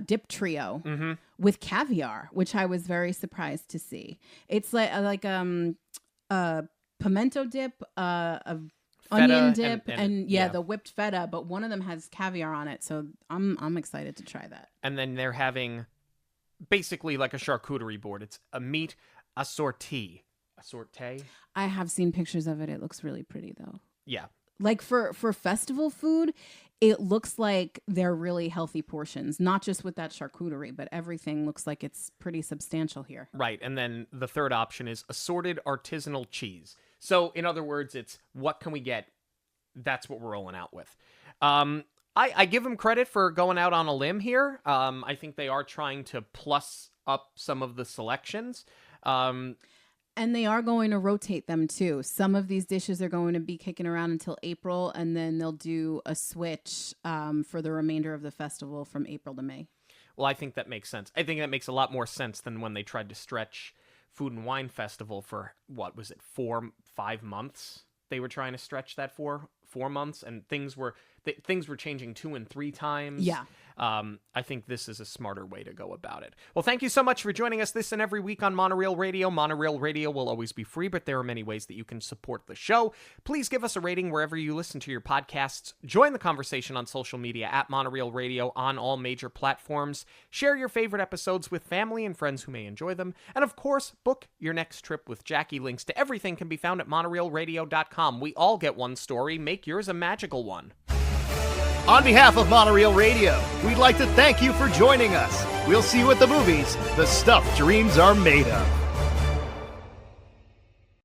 dip trio with caviar, which I was very surprised to see. It's like a pimento dip, a onion dip, and the whipped feta. But one of them has caviar on it, so I'm excited to try that. And then they're having basically like a charcuterie board. It's a meat assorti. Assorte? I have seen pictures of it. It looks really pretty, though. Yeah. Like for festival food, it looks like they're really healthy portions, not just with that charcuterie, but everything looks like it's pretty substantial here. Right. And then the third option is assorted artisanal cheese. So in other words, it's what can we get? That's what we're rolling out with. I give them credit for going out on a limb here. I think they are trying to plus up some of the selections. And they are going to rotate them too. Some of these dishes are going to be kicking around until April, and then they'll do a switch for the remainder of the festival from April to May. Well, I think that makes sense. I think that makes a lot more sense than when they tried to stretch Food and Wine Festival for, what was it, 4-5 months? They were trying to stretch that for 4 months, and things were changing 2 and 3 times. Yeah. I think this is a smarter way to go about it. Well, thank you so much for joining us this and every week on Monoreel Radio. Monoreel Radio will always be free, but there are many ways that you can support the show. Please give us a rating wherever you listen to your podcasts. Join the conversation on social media at Monoreel Radio on all major platforms. Share your favorite episodes with family and friends who may enjoy them. And of course, book your next trip with Jackie. Links to everything can be found at monoreelradio.com. We all get one story. Make yours a magical one. On behalf of Monoreel Radio, we'd like to thank you for joining us. We'll see you at the movies, the stuff dreams are made of.